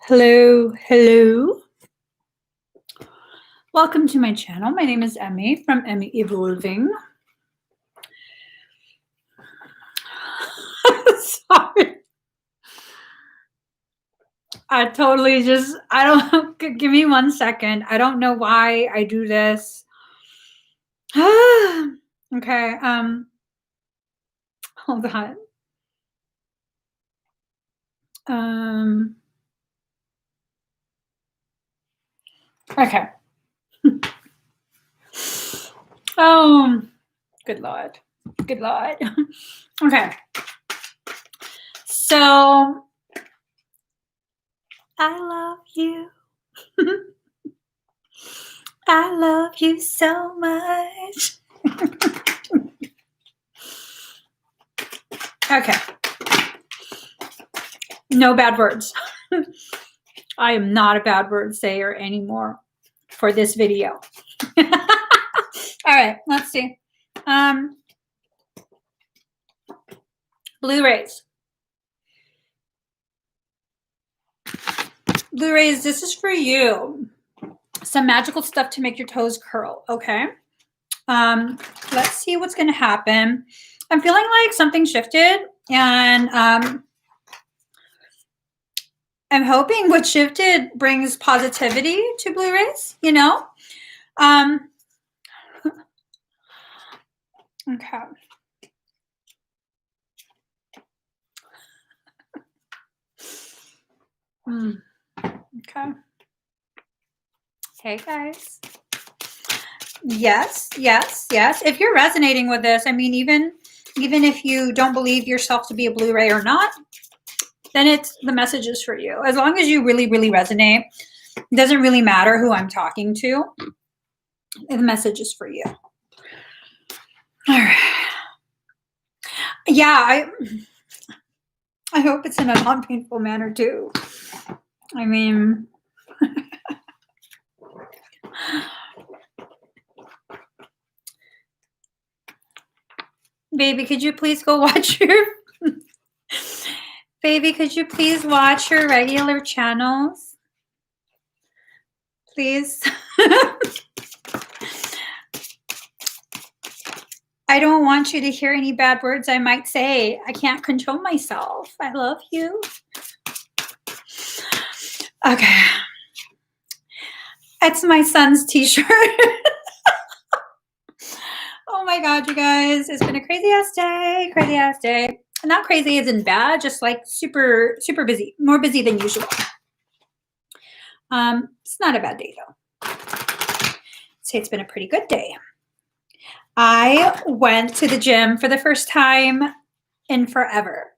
Hello, hello. Welcome to my channel. My name is Emmie from Emmie Evolving. Sorry. I totally just, I don't, give me 1 second. I don't know why I do this. Okay, hold on. Okay. Oh, good Lord. Good Lord. Okay. So, I love you. I love you so much. Okay. No bad words. I am not a bad word sayer anymore for this video. All right, let's see. Blu-rays. Blu-rays, this is for you. Some magical stuff to make your toes curl, okay? Let's see what's going to happen. I'm feeling like something shifted, and I'm hoping what shifted brings positivity to Blu-rays, you know? Okay. Okay. Hey, guys. Yes, yes, yes. If you're resonating with this, I mean, even if you don't believe yourself to be a Blu-ray or not, then the message is for you. As long as you really, really resonate, it doesn't really matter who I'm talking to. The message is for you. All right. Yeah, I hope it's in a non-painful manner too. I mean, baby, could you please go watch your baby, could you please watch your regular channels? Please. I don't want you to hear any bad words I might say. I can't control myself. I love you. Okay. It's my son's t-shirt. Oh my God, you guys. It's been a crazy ass day. Crazy ass day. Not crazy as in bad, just like super, super busy. More busy than usual. It's not a bad day though. I'd say it's been a pretty good day. I went to the gym for the first time in forever.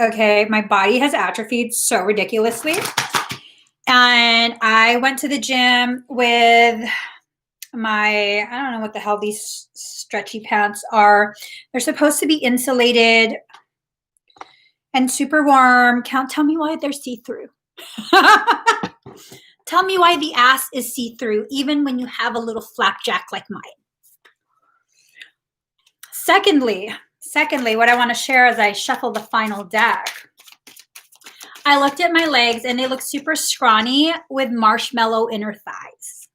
Okay, my body has atrophied so ridiculously. And I went to the gym with my, I don't know what the hell these stretchy pants are. They're supposed to be insulated and super warm. Tell me why they're see-through. Tell me why the ass is see-through, even when you have a little flapjack like mine. Secondly, what I want to share as I shuffle the final deck, I looked at my legs and they look super scrawny with marshmallow inner thighs.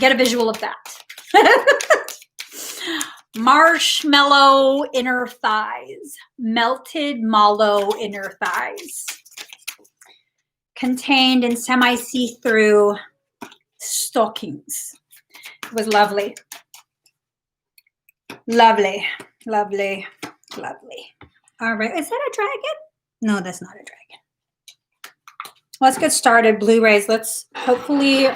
Get a visual of that. Marshmallow inner thighs, melted mallow inner thighs, contained in semi-see-through stockings. It was lovely. Lovely, lovely, lovely. All right, is that a dragon? No, that's not a dragon. Let's get started. Blu-rays. Let's hopefully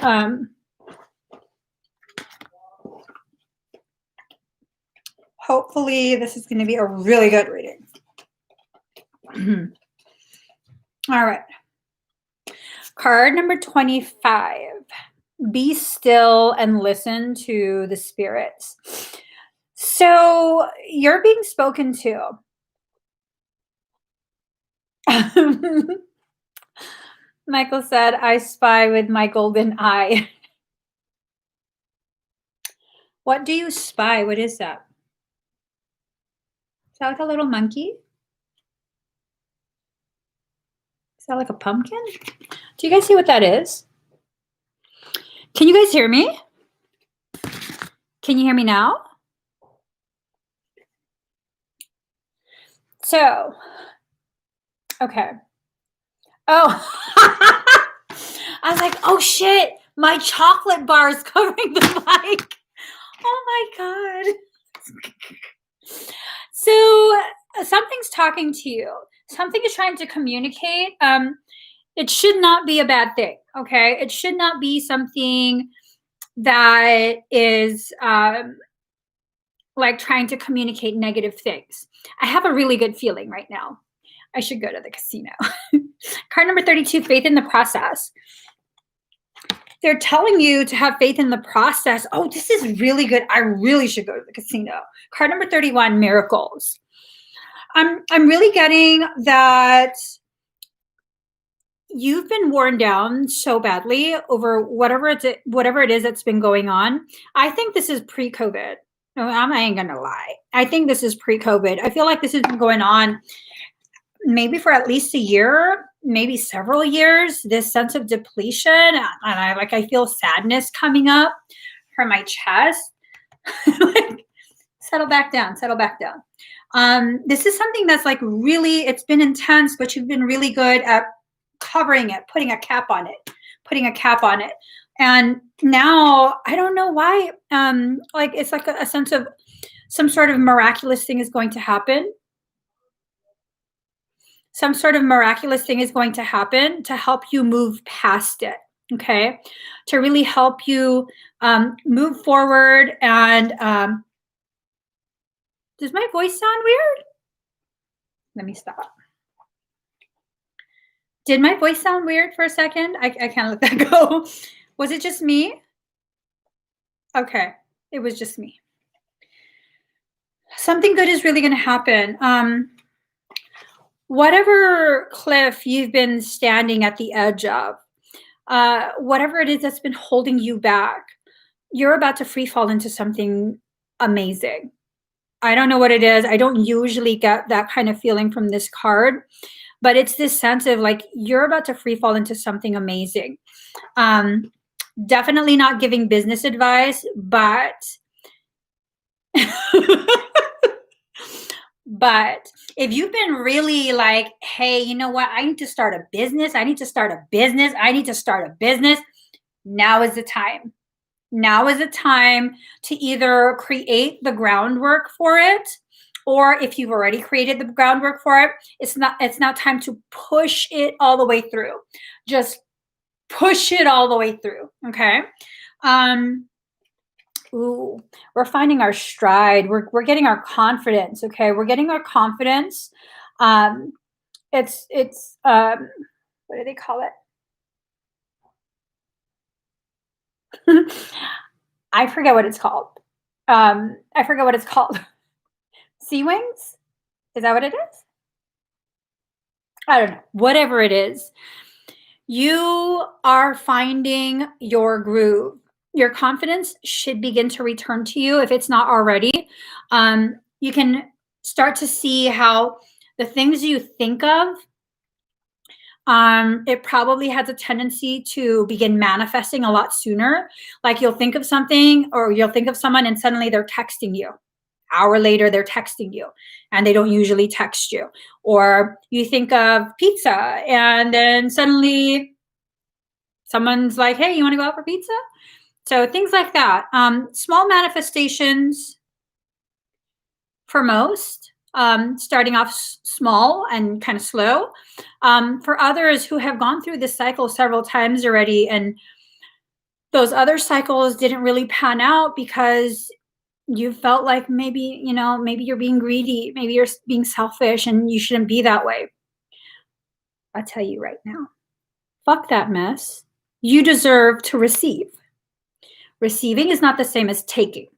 this is going to be a really good reading. All right. Card number 25. Be still and listen to the spirits. So you're being spoken to. Michael said, I spy with my golden eye. What do you spy? What is that? Is that like a little monkey? Is that like a pumpkin? Do you guys see what that is? Can you guys hear me? Can you hear me now? So, okay. Oh, I was like, oh shit, my chocolate bar is covering the mic. Oh my God. So something's talking to you. Something is trying to communicate. It should not be a bad thing, okay? It should not be something that is like trying to communicate negative things. I have a really good feeling right now. I should go to the casino. Card number 32, faith in the process. They're telling you to have faith in the process. Oh, this is really good. I really should go to the casino. Card number 31, miracles. I'm really getting that you've been worn down so badly over whatever it is that's been going on. I think this is pre-COVID. No, I ain't gonna lie. I think this is pre-COVID. I feel like this has been going on maybe for at least a year, maybe several years, this sense of depletion. And I feel sadness coming up from my chest. Like, settle back down. This is something that's like really, it's been intense, but you've been really good at covering it, putting a cap on it. And now I don't know why, like it's like a sense of some sort of miraculous thing is going to happen. Some sort of miraculous thing is going to happen to help you move past it, okay? To really help you move forward. And does my voice sound weird? Let me stop. Did my voice sound weird for a second? I can't let that go. Was it just me? Okay, it was just me. Something good is really going to happen. Whatever cliff you've been standing at the edge of, whatever it is that's been holding you back, you're about to free fall into something amazing. I don't know what it is. I don't usually get that kind of feeling from this card, but it's this sense of like you're about to free fall into something amazing. Definitely not giving business advice, but but if you've been really like, hey, you know what? I need to start a business. Now is the time. Now is the time to either create the groundwork for it, or if you've already created the groundwork for it, it's now time to push it all the way through. Just push it all the way through, okay? Ooh, we're finding our stride. We're getting our confidence, okay? We're getting our confidence. It's what do they call it? I forget what it's called. Sea wings? Is that what it is? I don't know. Whatever it is, you are finding your groove. Your confidence should begin to return to you if it's not already. You can start to see how the things you think of, it probably has a tendency to begin manifesting a lot sooner. Like you'll think of something or you'll think of someone and suddenly they're texting you. Hour later, they're texting you and they don't usually text you. Or you think of pizza and then suddenly someone's like, hey, you want to go out for pizza? So things like that. Small manifestations for most, starting off small and kind of slow. For others who have gone through this cycle several times already, and those other cycles didn't really pan out because you felt like maybe you're being greedy, maybe you're being selfish, and you shouldn't be that way. I'll tell you right now, fuck that mess. You deserve to receive. Receiving is not the same as taking.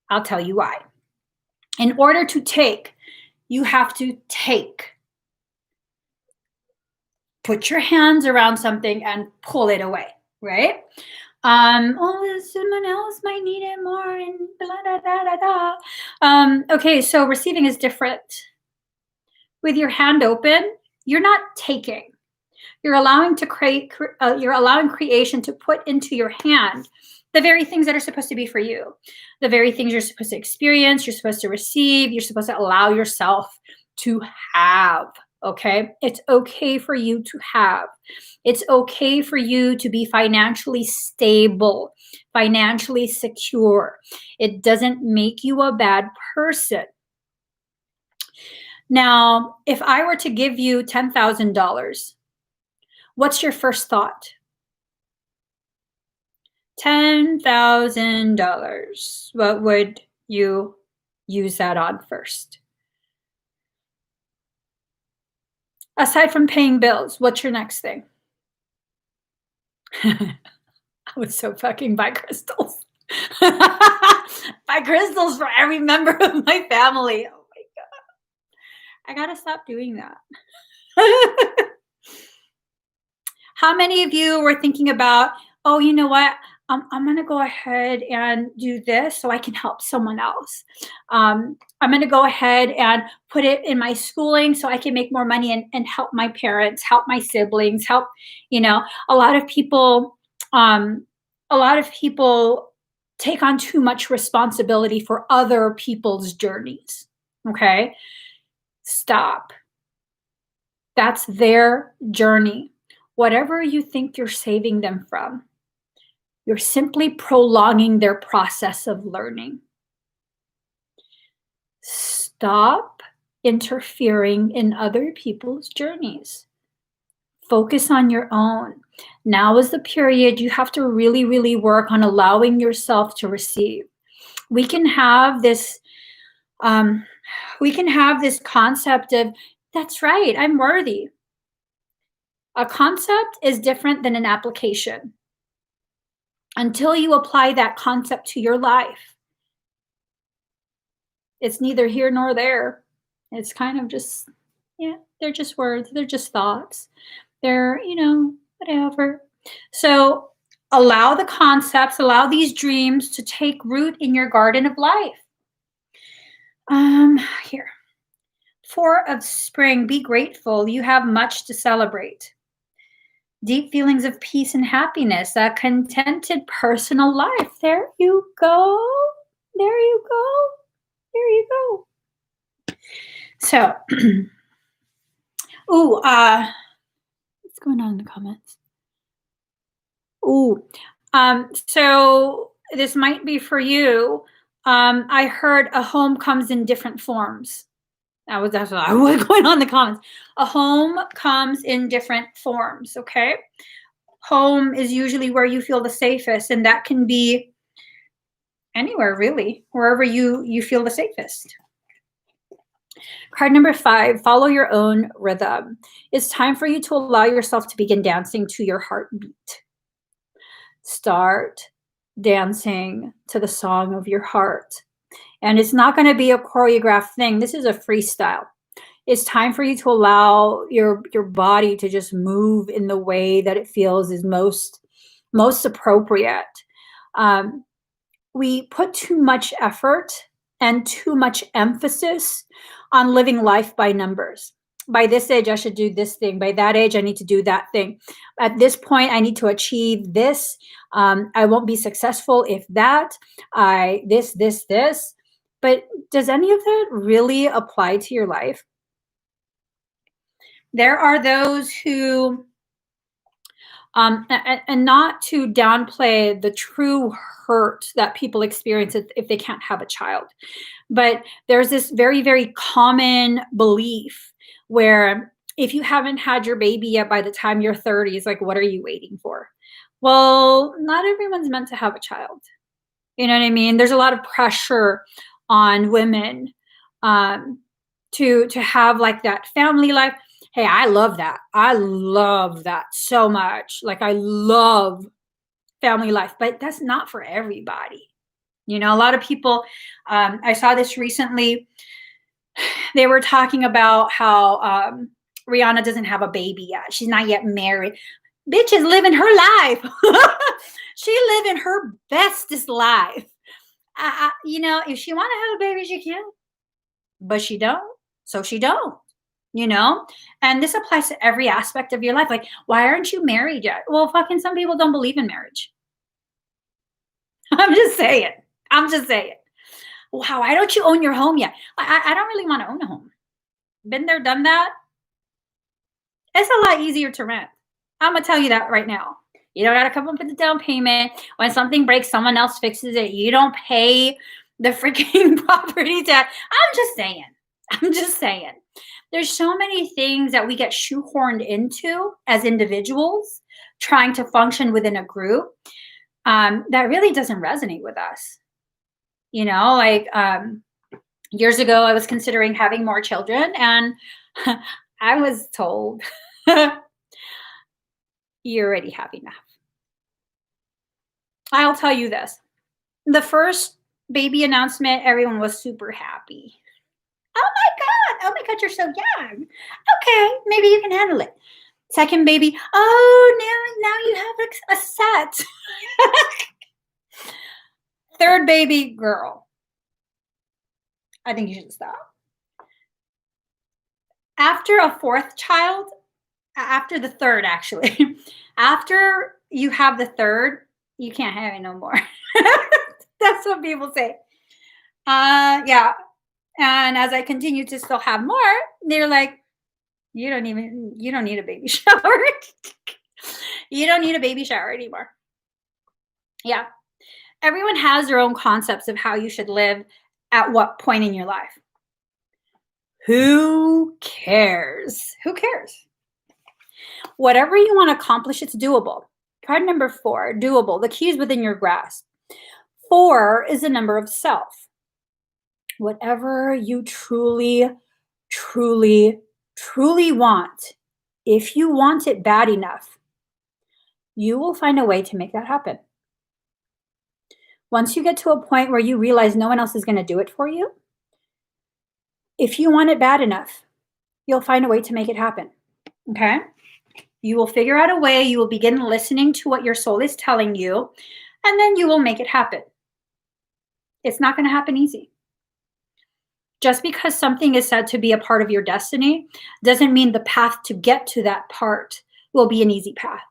I'll tell you why. In order to take, you have to take. Put your hands around something and pull it away, right? Someone else might need it more and blah, da, da, da, da. Okay, so receiving is different. With your hand open, You're not taking. You're allowing to create. You're allowing creation to put into your hand the very things that are supposed to be for you, the very things you're supposed to experience, you're supposed to receive, you're supposed to allow yourself to have. Okay, it's okay for you to have. It's okay for you to be financially stable, financially secure. It doesn't make you a bad person. Now, if I were to give you $10,000, what's your first thought? $10,000. What would you use that on first? Aside from paying bills, what's your next thing? I would so fucking buy crystals. Buy crystals for every member of my family. Oh my God. I gotta stop doing that. How many of you were thinking about, oh, you know what? I'm going to go ahead and do this so I can help someone else. I'm going to go ahead and put it in my schooling so I can make more money and help my parents, help my siblings, help, a lot of people, take on too much responsibility for other people's journeys. Okay. Stop. That's their journey. Whatever you think you're saving them from, you're simply prolonging their process of learning. Stop interfering in other people's journeys. Focus on your own. Now is the period you have to really, really work on allowing yourself to receive. We can have this concept of, that's right, I'm worthy. A concept is different than an application. Until you apply that concept to your life, it's neither here nor there. It's kind of just, they're just words. They're just thoughts. They're, whatever. So allow the concepts, allow these dreams to take root in your garden of life. Here. 4 of spring, be grateful. You have much to celebrate. Deep feelings of peace and happiness, a contented personal life. There you go. There you go. There you go. So, what's going on in the comments? So this might be for you. I heard a home comes in different forms. That's what's going on in the comments. A home comes in different forms, okay? Home is usually where you feel the safest, and that can be anywhere, really, wherever you feel the safest. Card number 5, follow your own rhythm. It's time for you to allow yourself to begin dancing to your heartbeat. Start dancing to the song of your heart. And it's not going to be a choreographed thing. This is a freestyle. It's time for you to allow your body to just move in the way that it feels is most appropriate. We put too much effort and too much emphasis on living life by numbers. By this age, I should do this thing. By that age, I need to do that thing. At this point, I need to achieve this. I won't be successful if that. This. But does any of that really apply to your life? There are those who, and not to downplay the true hurt that people experience if they can't have a child, but there's this very, very common belief where if you haven't had your baby yet by the time you're 30, it's like, what are you waiting for? Well, not everyone's meant to have a child. You know what I mean? There's a lot of pressure on women to have like that family life. Hey, I love that. I love that so much. Like, I love family life, but that's not for everybody. A lot of people, I saw this recently. They were talking about how Rihanna doesn't have a baby yet. She's not yet married. Bitch is living her life. She living her bestest life. If she want to have a baby, she can. But she don't. So she don't. you know? And this applies to every aspect of your life. Like, why aren't you married yet? Well, fucking some people don't believe in marriage. I'm just saying. I'm just saying. Wow, why don't you own your home yet? I don't really want to own a home. Been there, done that. It's a lot easier to rent. I'm gonna tell you that right now. You don't gotta come up with the down payment. When something breaks, someone else fixes it. You don't pay the freaking property tax. I'm just saying. I'm just saying. There's so many things that we get shoehorned into as individuals trying to function within a group that really doesn't resonate with us. You know, like years ago, I was considering having more children, and I was told, you already have enough. I'll tell you this. The first baby announcement, everyone was super happy. Oh my God. Oh my God, you're so young. Okay, maybe you can handle it. Second baby, oh, now you have a set. Third baby, girl. I think you should stop. After a fourth child, after the third, actually, after you have the third, you can't have it no more. That's what people say. Yeah. And as I continue to still have more, they're like, you don't need a baby shower. You don't need a baby shower anymore. Yeah. Everyone has their own concepts of how you should live at what point in your life. Who cares? Who cares? Whatever you want to accomplish, it's doable. Card number 4, doable. The key is within your grasp. 4 is the number of self. Whatever you truly, truly, truly want, if you want it bad enough, you will find a way to make that happen. Once you get to a point where you realize no one else is going to do it for you, if you want it bad enough, you'll find a way to make it happen. Okay? You will figure out a way, you will begin listening to what your soul is telling you, and then you will make it happen. It's not going to happen easy. Just because something is said to be a part of your destiny doesn't mean the path to get to that part will be an easy path.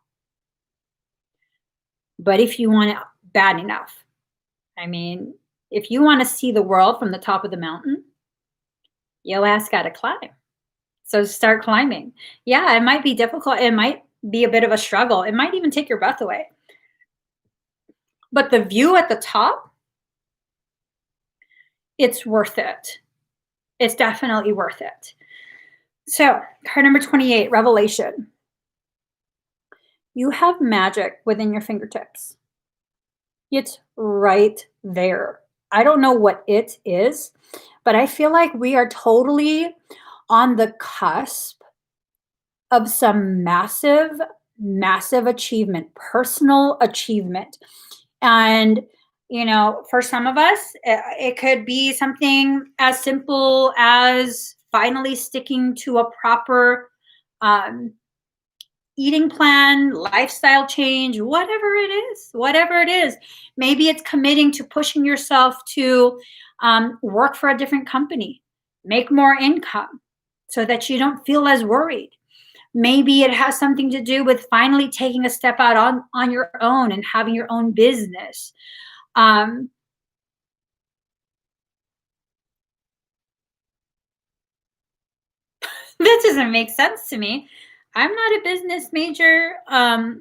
But if you want it bad enough, I mean, if you want to see the world from the top of the mountain, your ass got to climb. So start climbing. Yeah, it might be difficult. It might be a bit of a struggle. It might even take your breath away. But the view at the top, it's worth it. It's definitely worth it. So, card number 28, revelation. You have magic within your fingertips. It's right there. I don't know what it is, but I feel like we are totally on the cusp of some massive, massive achievement, personal achievement. And, you know, for some of us, it could be something as simple as finally sticking to a proper eating plan, lifestyle change, whatever it is. Maybe it's committing to pushing yourself to work for a different company, make more income so that you don't feel as worried. Maybe it has something to do with finally taking a step out on your own and having your own business. That doesn't make sense to me. I'm not a business major. I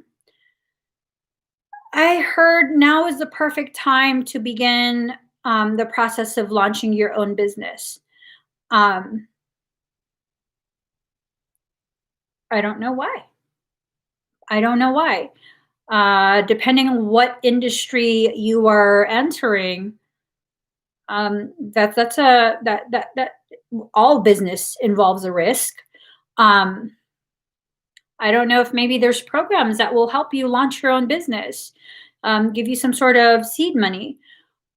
heard now is the perfect time to begin the process of launching your own business. I don't know why. I don't know why. Depending on what industry you are entering, that all business involves a risk. I don't know if maybe there's programs that will help you launch your own business, give you some sort of seed money.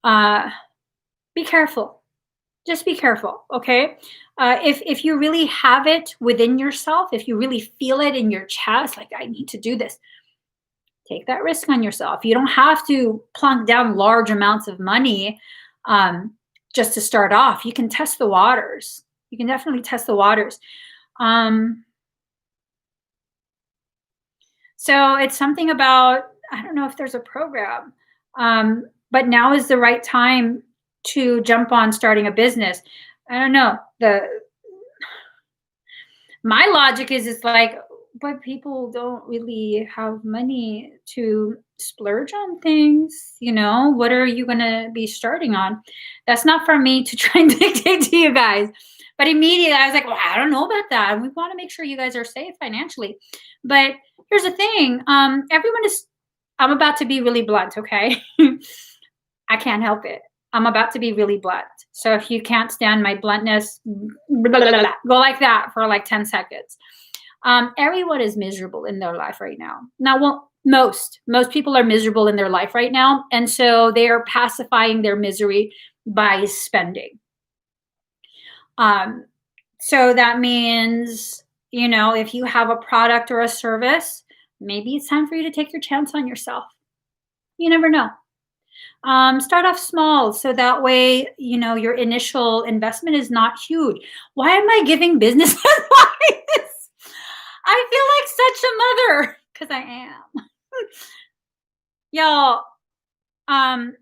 Be careful. Just be careful, okay? If you really have it within yourself, if you really feel it in your chest, like I need to do this, take that risk on yourself. You don't have to plunk down large amounts of money just to start off. You can test the waters. You can definitely test the waters. Um, so it's something about, I don't know if there's a program, but now is the right time to jump on starting a business. I don't know. My logic is it's like, but people don't really have money to splurge on things, what are you going to be starting on? That's not for me to try and dictate to you guys. But immediately I was like, well, I don't know about that. We want to make sure you guys are safe financially. But here's the thing. I'm about to be really blunt. Okay. I can't help it. I'm about to be really blunt. So if you can't stand my bluntness, blah, blah, blah, go like that for like 10 seconds. Everyone is miserable in their life right now. Now, well, most people are miserable in their life right now. And so they are pacifying their misery by spending. So that means, if you have a product or a service, maybe it's time for you to take your chance on yourself. You never know. Start off small so that way, your initial investment is not huge. Why am I giving business advice? I feel like such a mother because I am. Y'all, I'm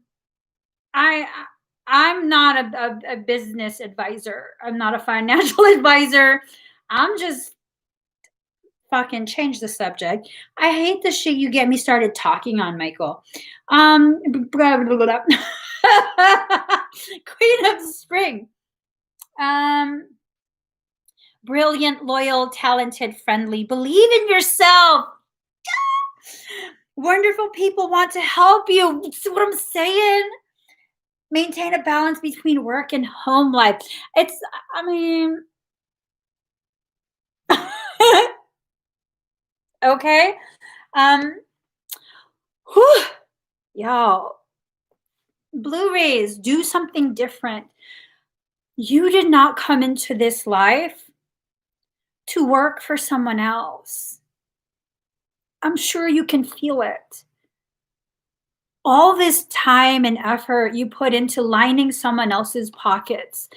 not a business advisor. I'm not a financial advisor. I'm just fucking change the subject. I hate the shit you get me started talking on, Michael. Blah, blah, blah, blah. Queen of Spring. Brilliant, loyal, talented, friendly. Believe in yourself. Wonderful people want to help you. See what I'm saying? Maintain a balance between work and home life. Okay. Whew, y'all. Blu-rays, do something different. You did not come into this life to work for someone else. I'm sure you can feel it. All this time and effort you put into lining someone else's pockets.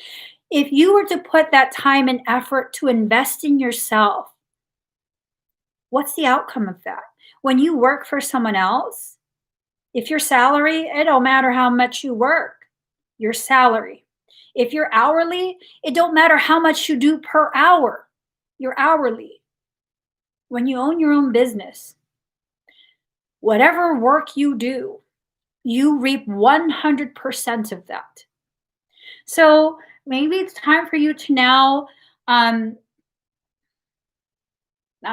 If you were to put that time and effort to invest in yourself, what's the outcome of that? When you work for someone else, if your salary, it don't matter how much you work, your salary. If you're hourly, it don't matter how much you do per hour, you're hourly. When you own your own business, whatever work you do, you reap 100% of that. So maybe it's time for you to now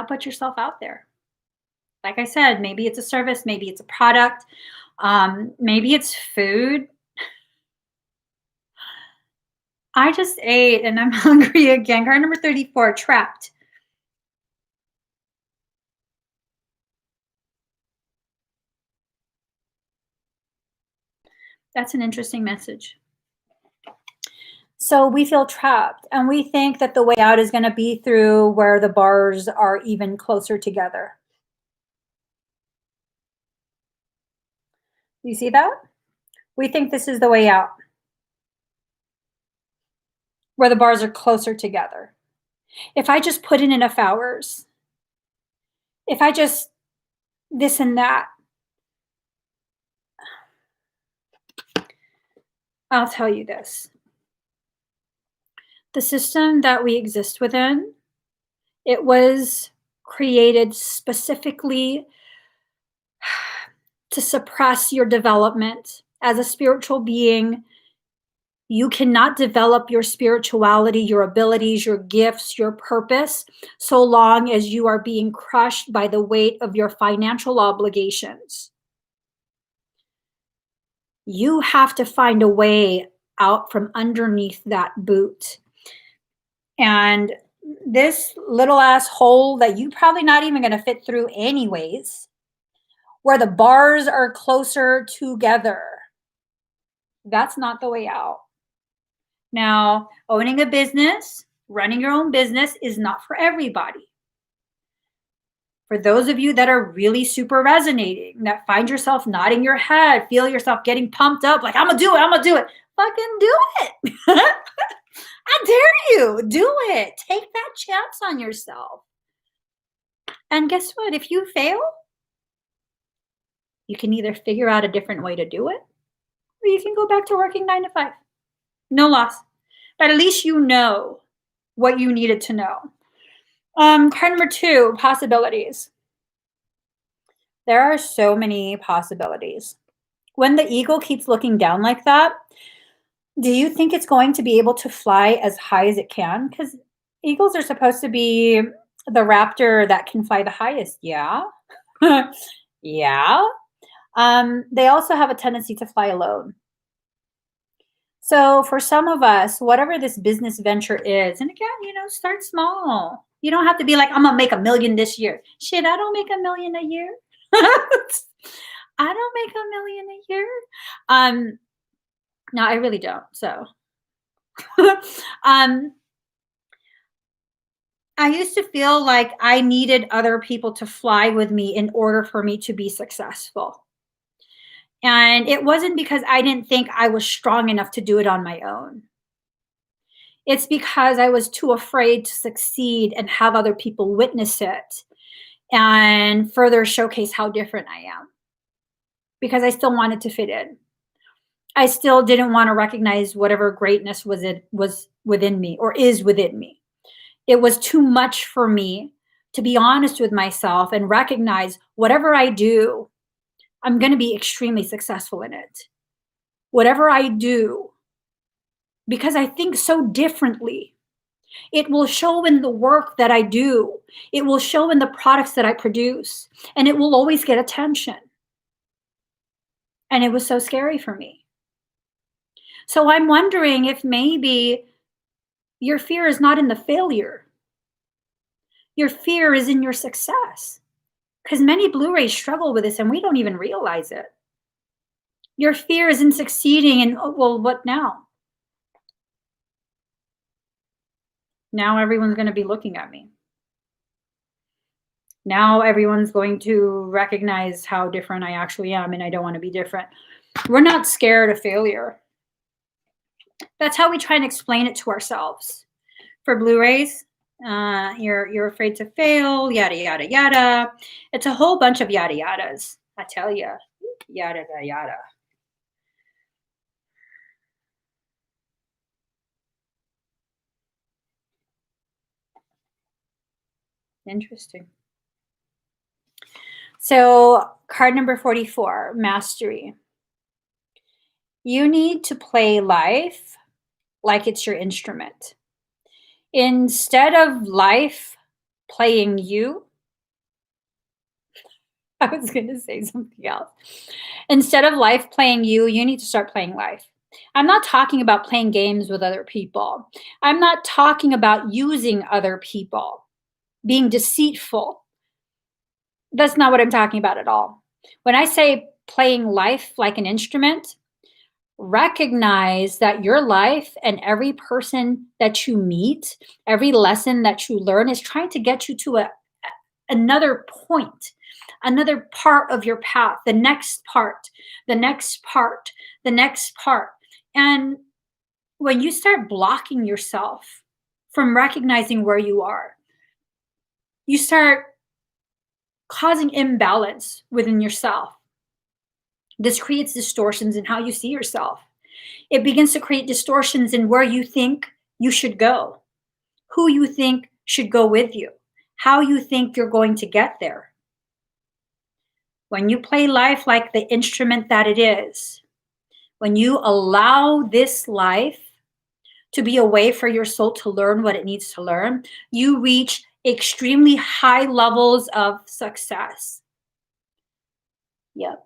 put yourself out there. Like I said, maybe it's a service, maybe it's a product, maybe it's food. I just ate and I'm hungry again. Card number 34, trapped. That's an interesting message. So we feel trapped and we think that the way out is going to be through where the bars are even closer together. You see that? We think this is the way out, where the bars are closer together. If I just put in enough hours, if I just this and that, I'll tell you this. The system that we exist within, it was created specifically to suppress your development as a spiritual being. You cannot develop your spirituality, your abilities, your gifts, your purpose, so long as you are being crushed by the weight of your financial obligations. You have to find a way out from underneath that boot. And this little ass hole that you probably not even going to fit through anyways, where the bars are closer together, that's not the way out. Now, owning a business, running your own business is not for everybody. For those of you that are really super resonating, that find yourself nodding your head, feel yourself getting pumped up, like, I'm going to do it, fucking do it. I dare you, do it. Take that chance on yourself. And guess what? If you fail, you can either figure out a different way to do it, or you can go back to working 9 to 5. No loss. But at least you know what you needed to know. Card number 2, possibilities. There are so many possibilities. When the eagle keeps looking down like that, do you think it's going to be able to fly as high as it can? Because eagles are supposed to be the raptor that can fly the highest. Yeah. Yeah. They also have a tendency to fly alone. So for some of us, whatever this business venture is, and again, start small. You don't have to be like, I'm gonna make $1 million this year. Shit, I don't make $1 million a year. I don't make $1 million a year. No, I really don't. So, I used to feel like I needed other people to fly with me in order for me to be successful. And it wasn't because I didn't think I was strong enough to do it on my own. It's because I was too afraid to succeed and have other people witness it and further showcase how different I am. Because I still wanted to fit in. I still didn't want to recognize whatever greatness was within me or is within me. It was too much for me to be honest with myself and recognize whatever I do, I'm going to be extremely successful in it. Whatever I do, because I think so differently, it will show in the work that I do. It will show in the products that I produce, and it will always get attention. And it was so scary for me. So I'm wondering if maybe your fear is not in the failure. Your fear is in your success. Because many Blu-rays struggle with this and we don't even realize it. Your fear is in succeeding and, oh, well, what now? Now everyone's going to be looking at me. Now everyone's going to recognize how different I actually am and I don't want to be different. We're not scared of failure. That's how we try and explain it to ourselves. For Blu-rays, you're afraid to fail, yada, yada, yada. It's a whole bunch of yada, yadas. I tell you, yada, yada, yada. Interesting. So card number 44, mastery. You need to play life like it's your instrument. Instead of life playing you, I was going to say something else. Instead of life playing you, you need to start playing life. I'm not talking about playing games with other people. I'm not talking about using other people, being deceitful. That's not what I'm talking about at all. When I say playing life like an instrument, recognize that your life and every person that you meet, every lesson that you learn is trying to get you to another point, another part of your path, the next part, the next part, the next part. And when you start blocking yourself from recognizing where you are, you start causing imbalance within yourself. This creates distortions in how you see yourself. It begins to create distortions in where you think you should go, who you think should go with you, how you think you're going to get there. When you play life like the instrument that it is, when you allow this life to be a way for your soul to learn what it needs to learn, you reach extremely high levels of success. Yep.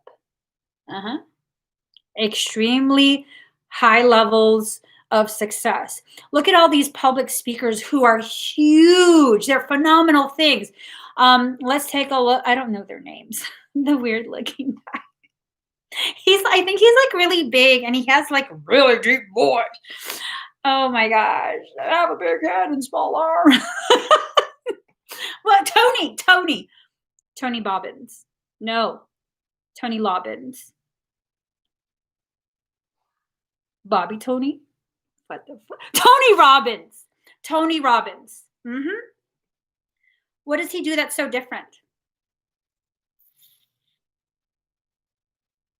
Extremely high levels of success. Look at all these public speakers who are huge. They're phenomenal things. Let's take a look. I don't know their names. The weird looking guy. I think he's like really big and he has like really deep voice. Oh my gosh. I have a big head and small arm. What? Tony Bobbins. No. Tony Lobbins. Bobby Tony? What the fuck? Tony Robbins. Mhm. What does he do that's so different?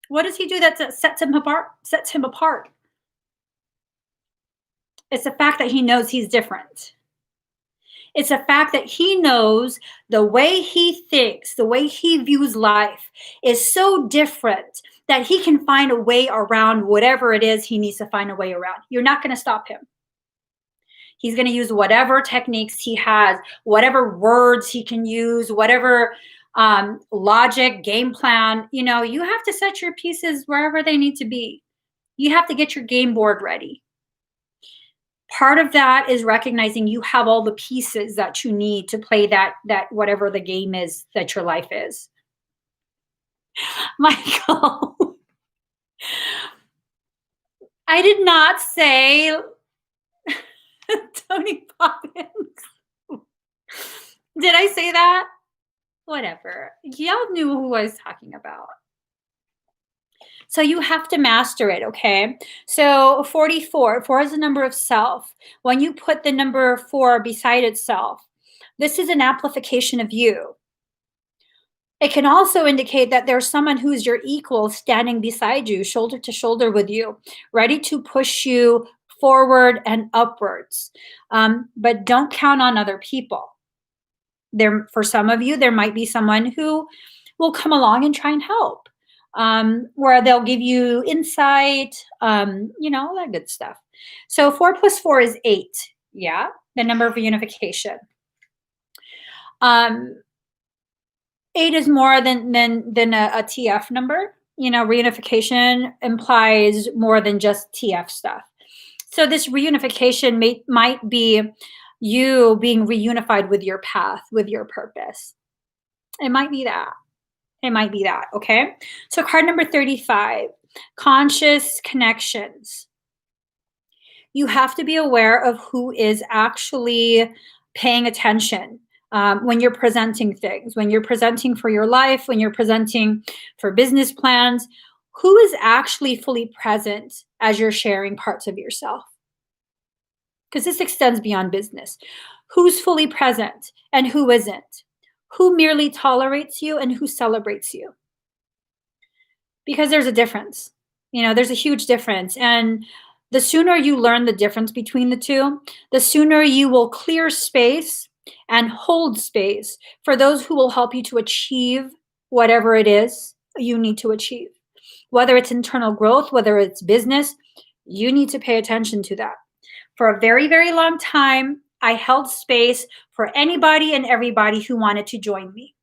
What does he do that sets him apart? Sets him apart? It's the fact that he knows he's different. It's a fact that he knows the way he thinks, the way he views life is so different that he can find a way around whatever it is he needs to find a way around. You're not going to stop him. He's going to use whatever techniques he has, whatever words he can use, whatever logic, game plan. You have to set your pieces wherever they need to be. You have to get your game board ready. Part of that is recognizing you have all the pieces that you need to play that whatever the game is that your life is. Michael, I did not say Tony Poppins. Did I say that? Whatever. Y'all knew who I was talking about. So you have to master it, okay? So 44, 4 is the number of self. When you put the number 4 beside itself, this is an amplification of you. It can also indicate that there's someone who's your equal standing beside you, shoulder to shoulder with you, ready to push you forward and upwards. But don't count on other people. For some of you, there might be someone who will come along and try and help, where they'll give you insight, all that good stuff. So 4 plus 4 is 8. Yeah, the number of unification. 8 is more than a TF number. Reunification implies more than just TF stuff. So this reunification might be you being reunified with your path, with your purpose. It might be that. It might be that, okay? So card number 35, conscious connections. You have to be aware of who is actually paying attention when you're presenting things, when you're presenting for your life, when you're presenting for business plans. Who is actually fully present as you're sharing parts of yourself? Because this extends beyond business. Who's fully present and who isn't? Who merely tolerates you and who celebrates you? Because there's a difference. There's a huge difference. And the sooner you learn the difference between the two, the sooner you will clear space and hold space for those who will help you to achieve whatever it is you need to achieve. Whether it's internal growth, whether it's business, you need to pay attention to that. For a very, very long time, I held space for anybody and everybody who wanted to join me,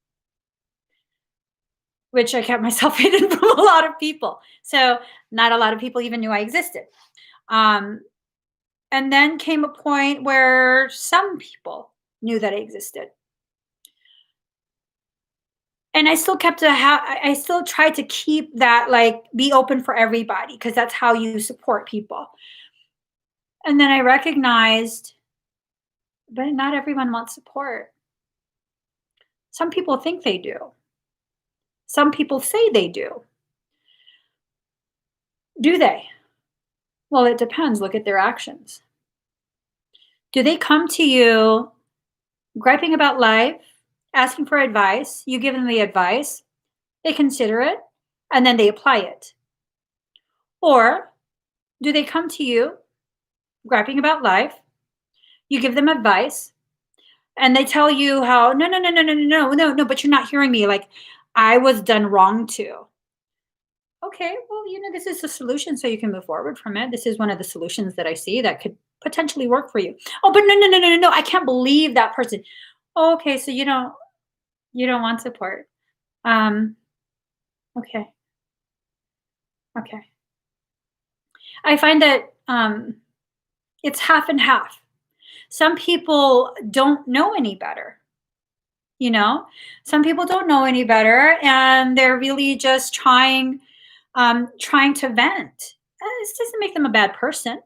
which I kept myself hidden from a lot of people. So not a lot of people even knew I existed. And then came a point where some people knew that I existed. And I still I still tried to keep that, like, be open for everybody, because that's how you support people. And then I recognized, but not everyone wants support. Some people think they do. Some people say they do. Do they? Well, it depends. Look at their actions. Do they come to you griping about life, asking for advice? You give them the advice, they consider it, and then they apply it. Or do they come to you griping about life, you give them advice, and they tell you how, no, no, no, no, no, no, no, no, but you're not hearing me. Like, I was done wrong too. Okay, well, this is a solution so you can move forward from it. This is one of the solutions that I see that could potentially work for you. Oh, but no, no, no, no, no, no. I can't believe that person. Oh, okay, so you don't want support. Okay. Okay. I find that it's half and half. Some people don't know any better. Some people don't know any better, and they're really just trying to vent. This doesn't make them a bad person,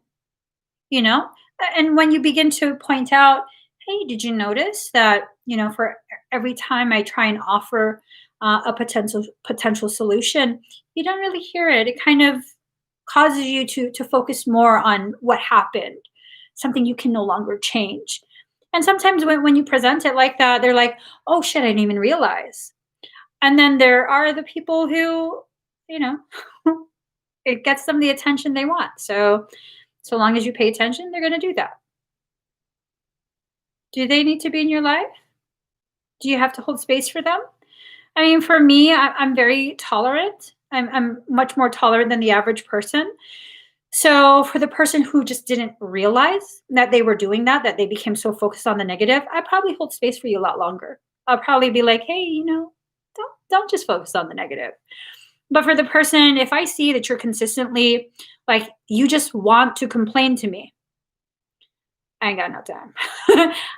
you know? And when you begin to point out, hey, did you notice that, for every time I try and offer a potential solution, you don't really hear it. It kind of causes you to focus more on what happened, something you can no longer change. And sometimes when you present it like that, they're like, oh shit, I didn't even realize. And then there are the people who, you know, it gets them the attention they want. So long as you pay attention, they're going to do that. Do they need to be in your life? Do you have to hold space for them? I mean, for me, I'm very tolerant. I'm much more tolerant than the average person. So for the person who just didn't realize that they were doing that, that they became so focused on the negative, I probably hold space for you a lot longer. I'll probably be like, hey, don't just focus on the negative. But for the person, if I see that you're consistently like you just want to complain to me, I ain't got no time.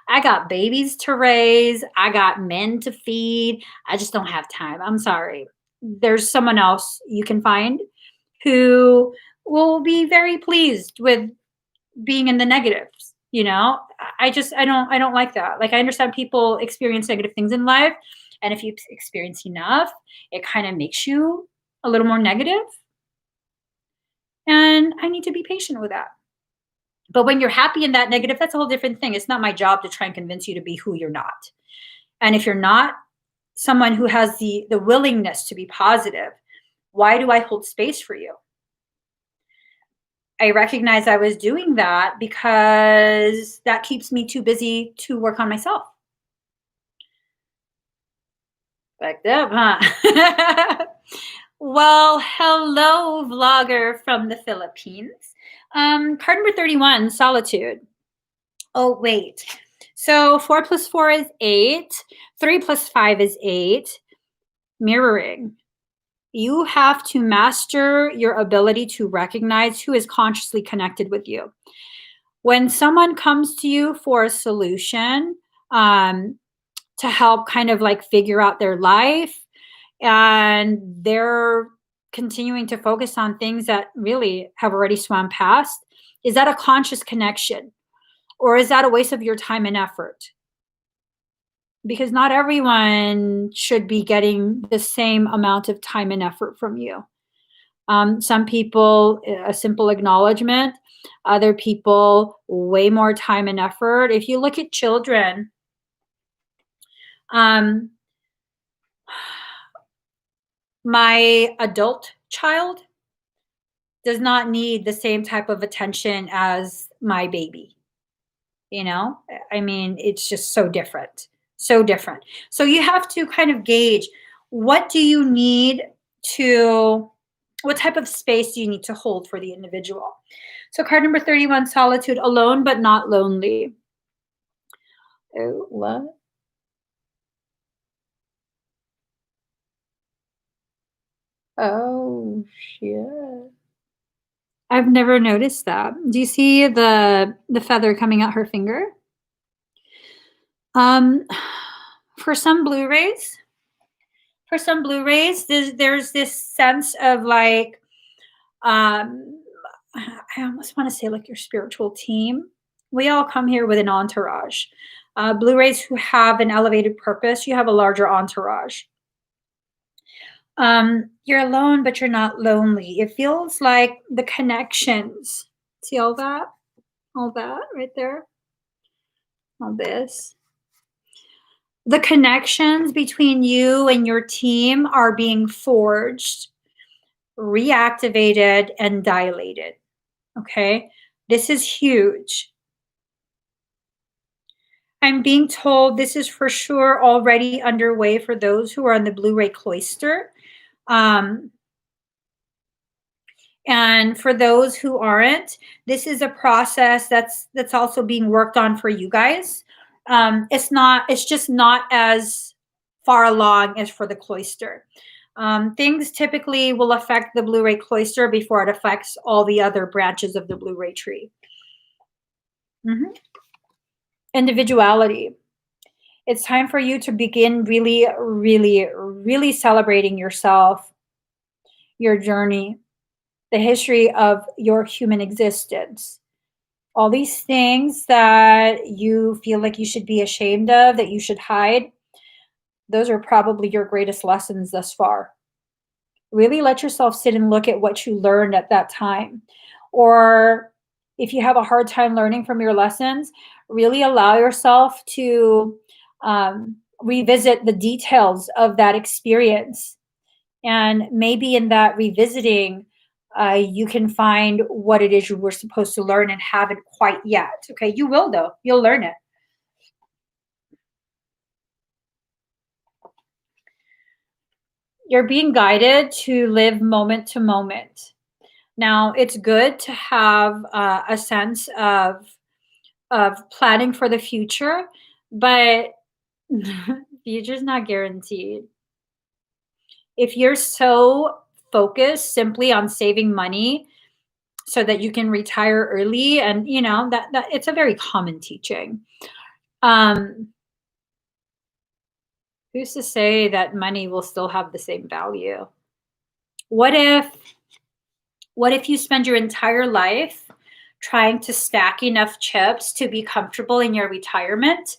I got babies to raise. I got men to feed. I just don't have time. I'm sorry. There's someone else you can find who will be very pleased with being in the negatives. I don't like that. Like I understand people experience negative things in life, and if you experience enough, it kind of makes you a little more negative, and I need to be patient with that. But when you're happy in that negative, that's a whole different thing. It's not my job to try and convince you to be who you're not. And if you're not someone who has the willingness to be positive, why do I hold space for you? I recognize I was doing that because that keeps me too busy to work on myself. Backed up, huh? Well, hello, vlogger from the Philippines. Card number 31, solitude. Oh, wait. So 4 plus 4 is 8. 3 plus 5 is 8. Mirroring. You have to master your ability to recognize who is consciously connected with you. When someone comes to you for a solution, to help kind of like figure out their life, and they're continuing to focus on things that really have already swam past, is that a conscious connection? Or is that a waste of your time and effort? Because not everyone should be getting the same amount of time and effort from you. Some people, a simple acknowledgement. Other people, way more time and effort. If you look at children, um, my adult child does not need the same type of attention as my baby. I mean, it's just so different, so different. So you have to kind of gauge, what do you need to, what type of space do you need to hold for the individual? So card number 31, solitude, alone but not lonely. Oh, what? Oh, shit. I've never noticed that. Do you see the feather coming out her finger? Um, for some Blu-rays, there's this sense of like, um, I almost want to say like your spiritual team. We all come here with an entourage. Blu-rays who have an elevated purpose, you have a larger entourage. You're alone, but you're not lonely. It feels like the connections. See all that? All that right there? All this. The connections between you and your team are being forged, reactivated, and dilated. Okay? This is huge. I'm being told this is for sure already underway for those who are in the Blu-ray cloister. And for those who aren't, this is a process that's also being worked on for you guys. It's just not as far along as for the cloister. Things typically will affect the Blu-ray cloister before it affects all the other branches of the Blu-ray tree. Individuality. It's time for you to begin really, really, really celebrating yourself, your journey, the history of your human existence. All these things that you feel like you should be ashamed of, that you should hide, those are probably your greatest lessons thus far. Really let yourself sit and look at what you learned at that time. Or if you have a hard time learning from your lessons, really allow yourself to revisit the details of that experience. And maybe in that revisiting, you can find what it is you were supposed to learn and haven't quite yet. Okay, you will though. You'll learn it. You're being guided to live moment to moment. Now, it's good to have a sense of planning for the future, but future's not guaranteed. If you're so focused simply on saving money so that you can retire early, and that it's a very common teaching. Um, who's to say that money will still have the same value? What if you spend your entire life trying to stack enough chips to be comfortable in your retirement,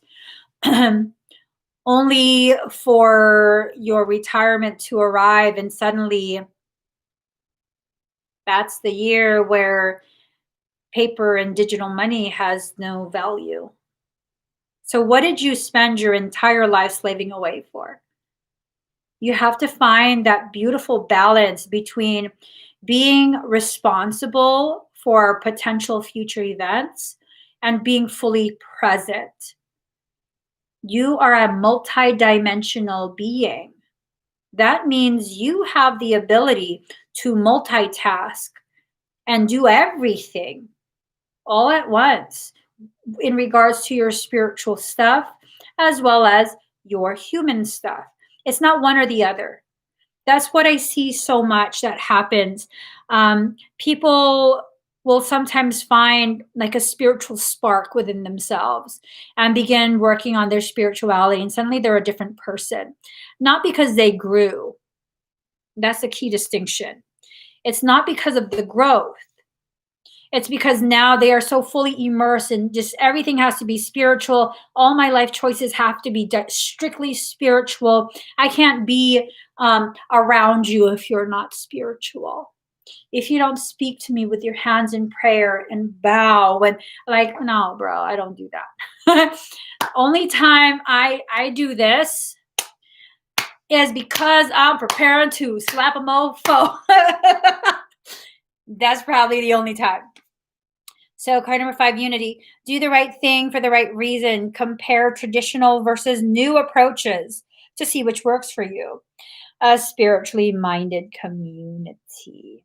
only for your retirement to arrive and suddenly that's the year where paper and digital money has no value. So what did you spend your entire life slaving away for? You have to find that beautiful balance between being responsible for potential future events and being fully present. You are a multidimensional being. That means you have the ability to multitask and do everything all at once in regards to your spiritual stuff as well as your human stuff. It's not one or the other. That's what I see so much that happens. People will sometimes find like a spiritual spark within themselves and begin working on their spirituality, and suddenly they're a different person. Not because they grew. That's the key distinction. It's not because of the growth. It's because now they are so fully immersed in just everything has to be spiritual. All my life choices have to be strictly spiritual. I can't be around you if you're not spiritual. If you don't speak to me with your hands in prayer and bow and like, no, bro, I don't do that. Only time I do this is because I'm preparing to slap a mofo. That's probably the only time. So card number 5, unity. Do the right thing for the right reason. Compare traditional versus new approaches to see which works for you. A spiritually minded community.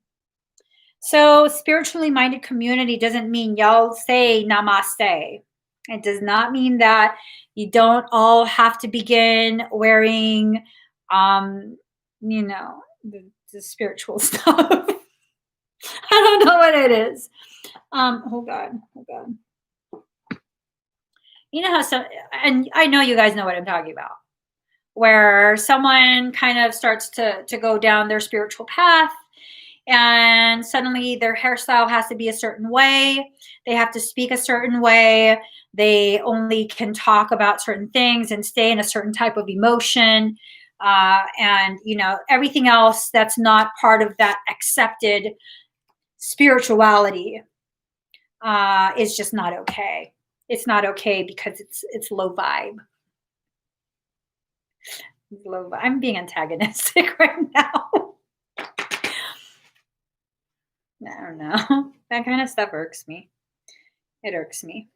So spiritually minded community doesn't mean y'all say namaste. It does not mean that you don't all have to begin wearing, the spiritual stuff. I don't know what it is. Hold on. You know how some, and I know you guys know what I'm talking about, where someone kind of starts to go down their spiritual path and suddenly their hairstyle has to be a certain way. They have to speak a certain way. They only can talk about certain things and stay in a certain type of emotion. And, everything else that's not part of that accepted spirituality is just not okay. It's not okay because it's low vibe. Low vibe. I'm being antagonistic right now. I don't know. That kind of stuff irks me. It irks me.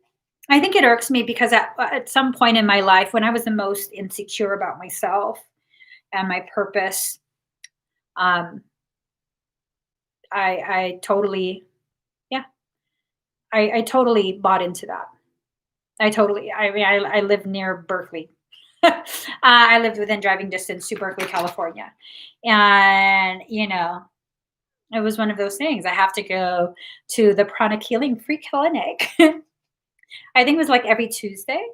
I think it irks me because at some point in my life, when I was the most insecure about myself and my purpose, um, I totally, yeah, I totally bought into that. I live near Berkeley. I lived within driving distance to Berkeley, California. And, it was one of those things. I have to go to the pranic healing free clinic. I think it was like every Tuesday.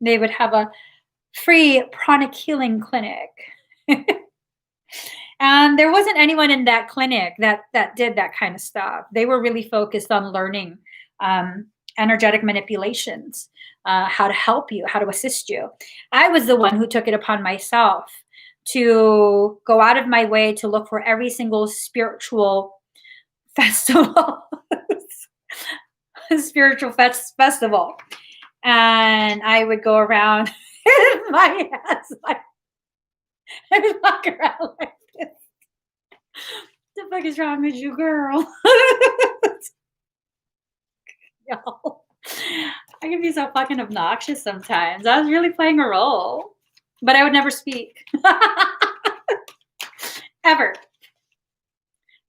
They would have a free pranic healing clinic. And there wasn't anyone in that clinic that did that kind of stuff. They were really focused on learning energetic manipulations, how to help you, how to assist you. I was the one who took it upon myself to go out of my way to look for every single spiritual festival. spiritual festival, and I would go around with my hands like I would walk around like this. The fuck is wrong with you, girl? Yo, I can be so fucking obnoxious sometimes. I was really playing a role, but I would never speak ever.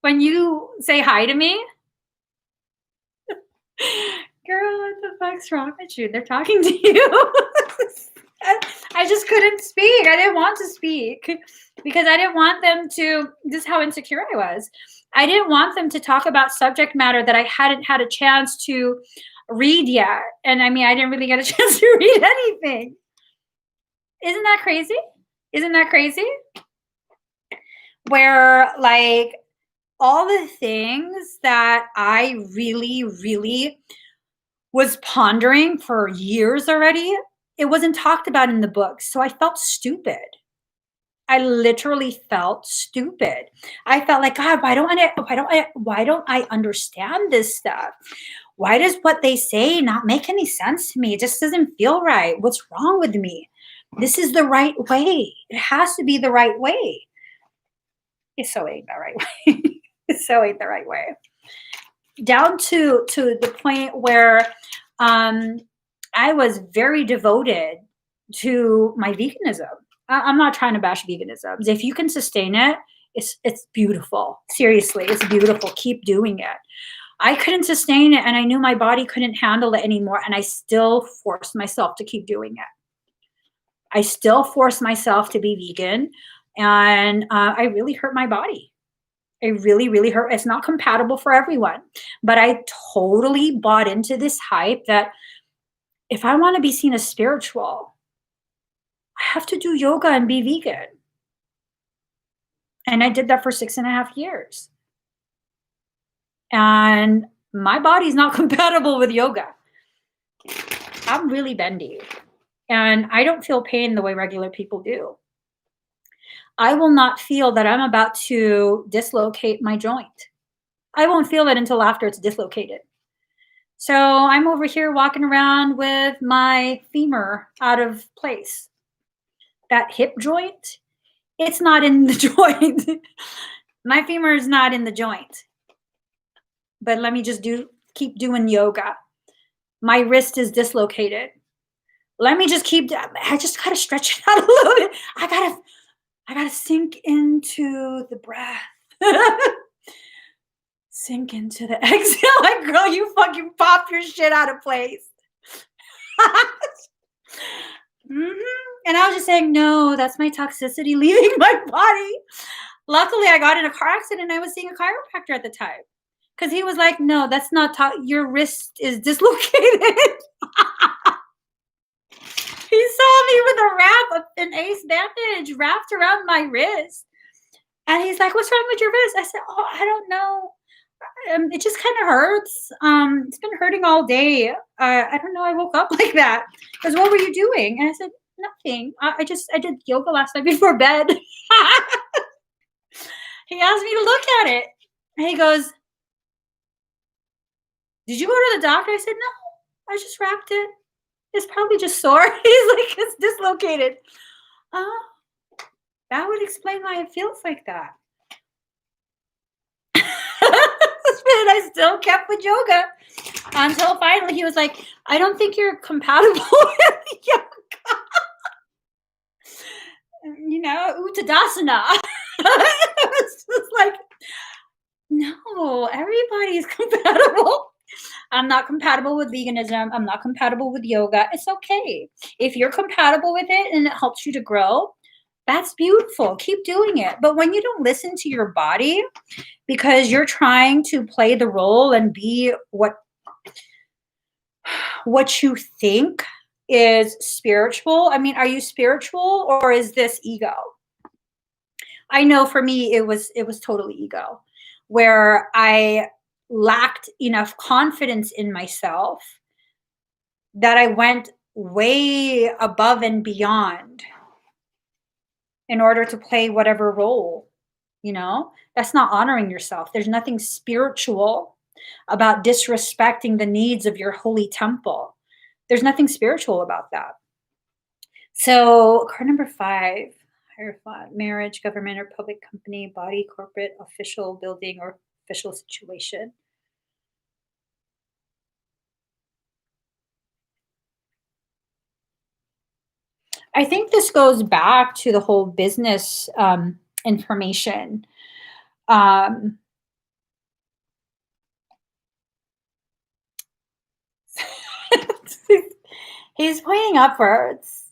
When you say hi to me, girl, what the fuck's wrong with you? They're talking to you. I just couldn't speak. I didn't want to speak because I didn't want them to. This is how insecure I was. I didn't want them to talk about subject matter that I hadn't had a chance to read yet. And I mean, I didn't really get a chance to read anything. Isn't that crazy? Isn't that crazy? Where, like, all the things that I really, really was pondering for years already, it wasn't talked about in the books. So I felt stupid. I literally felt stupid. I felt like, God, why don't I understand this stuff? Why does what they say not make any sense to me? It just doesn't feel right. What's wrong with me? This is the right way. It has to be the right way. It so ain't the right way. It so ain't the right way. Down to the point where I was very devoted to my veganism. I'm not trying to bash veganism. If you can sustain it, it's beautiful. Seriously, it's beautiful. Keep doing it. I couldn't sustain it, and I knew my body couldn't handle it anymore, and I still forced myself to keep doing it. I still forced myself to be vegan, and I really hurt my body. It really, really hurt. It's not compatible for everyone, but I totally bought into this hype that if I want to be seen as spiritual, I have to do yoga and be vegan. And I did that for 6.5 years. And my body's not compatible with yoga. I'm really bendy. And I don't feel pain the way regular people do. I will not feel that I'm about to dislocate my joint. I won't feel it until after it's dislocated. So I'm over here walking around with my femur out of place. That hip joint, it's not in the joint. My femur is not in the joint. But let me just keep doing yoga. My wrist is dislocated. Let me just I just gotta stretch it out a little bit. I gotta sink into the breath. Sink into the exhale. Like, girl, you fucking pop your shit out of place. And I was just saying, no, that's my toxicity leaving my body. Luckily, I got in a car accident. I was seeing a chiropractor at the time. Because he was like, no, that's not your wrist is dislocated. He saw me with an ace bandage wrapped around my wrist. And he's like, what's wrong with your wrist? I said, oh, I don't know. It just kind of hurts. It's been hurting all day. I don't know. I woke up like that. Because what were you doing? And I said, nothing. I did yoga last night before bed. He asked me to look at it. And he goes, did you go to the doctor? I said, no, I just wrapped it. It's probably just sore. He's like, it's dislocated. That would explain why it feels like that. And I still kept with yoga until finally he was like, I don't think you're compatible with yoga. You know, Uttanasana. It's just like, no, everybody's compatible. I'm not compatible with veganism. I'm not compatible with yoga. It's okay. If you're compatible with it and it helps you to grow, that's beautiful. Keep doing it. But when you don't listen to your body because you're trying to play the role and be what you think is spiritual. I mean, are you spiritual or is this ego? I know for me it was totally ego, where I lacked enough confidence in myself that I went way above and beyond in order to play whatever role, that's not honoring yourself. There's nothing spiritual about disrespecting the needs of your holy temple. There's nothing spiritual about that. So, card number 5, Hierophant, marriage, government or public company, body, corporate, official building, or official situation. I think this goes back to the whole business information. Um, he's pointing upwards.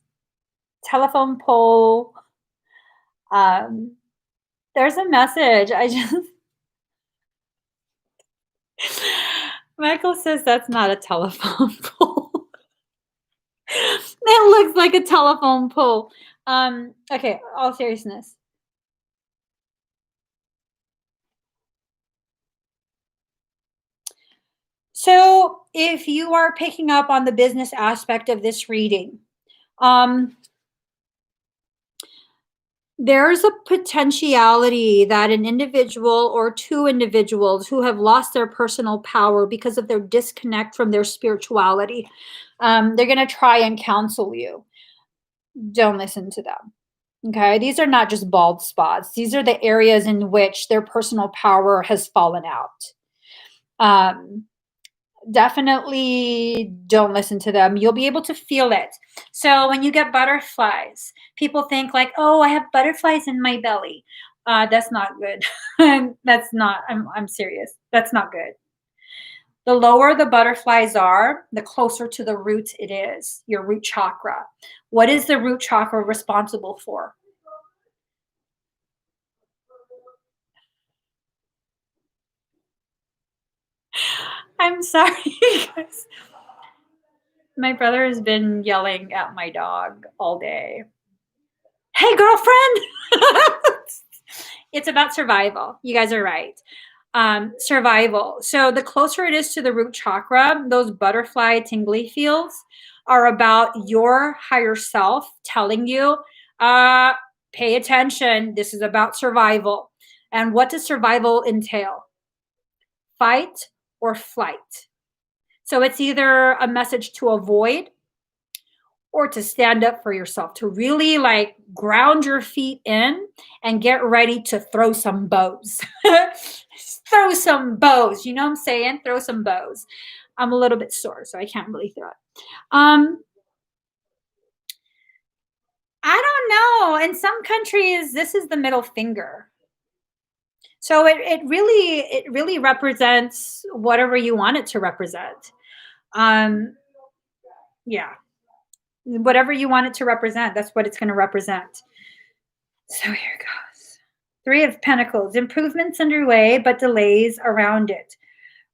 Telephone pole. Um, there's a message. I just Michael says that's not a telephone pole. It looks like a telephone pole. Okay, all seriousness. So, if you are picking up on the business aspect of this reading, um, there's a potentiality that an individual or two individuals who have lost their personal power because of their disconnect from their spirituality, they're going to try and counsel you. Don't listen to them. Okay. These are not just bald spots, these are the areas in which their personal power has fallen out. Um, Definitely don't listen to them. You'll be able to feel it. So when you get butterflies, people think like, "Oh, I have butterflies in my belly." That's not good. That's not. I'm serious. That's not good. The lower the butterflies are, the closer to the root it is. Your root chakra. What is the root chakra responsible for? I'm sorry, guys. My brother has been yelling at my dog all day. Hey, girlfriend. It's about survival. You guys are right. Survival. So the closer it is to the root chakra, those butterfly tingly feels are about your higher self telling you, uh, pay attention. This is about survival. And what does survival entail? Fight or flight. So it's either a message to avoid or to stand up for yourself, to really like ground your feet in and get ready to throw some bows. Throw some bows. You know what I'm saying? Throw some bows. I'm a little bit sore, so I can't really throw it. Um, I don't know. In some countries, this is the middle finger. So it really represents whatever you want it to represent. Um, yeah. Whatever you want it to represent, that's what it's going to represent. So here goes. 3 of Pentacles, improvements underway, but delays around it.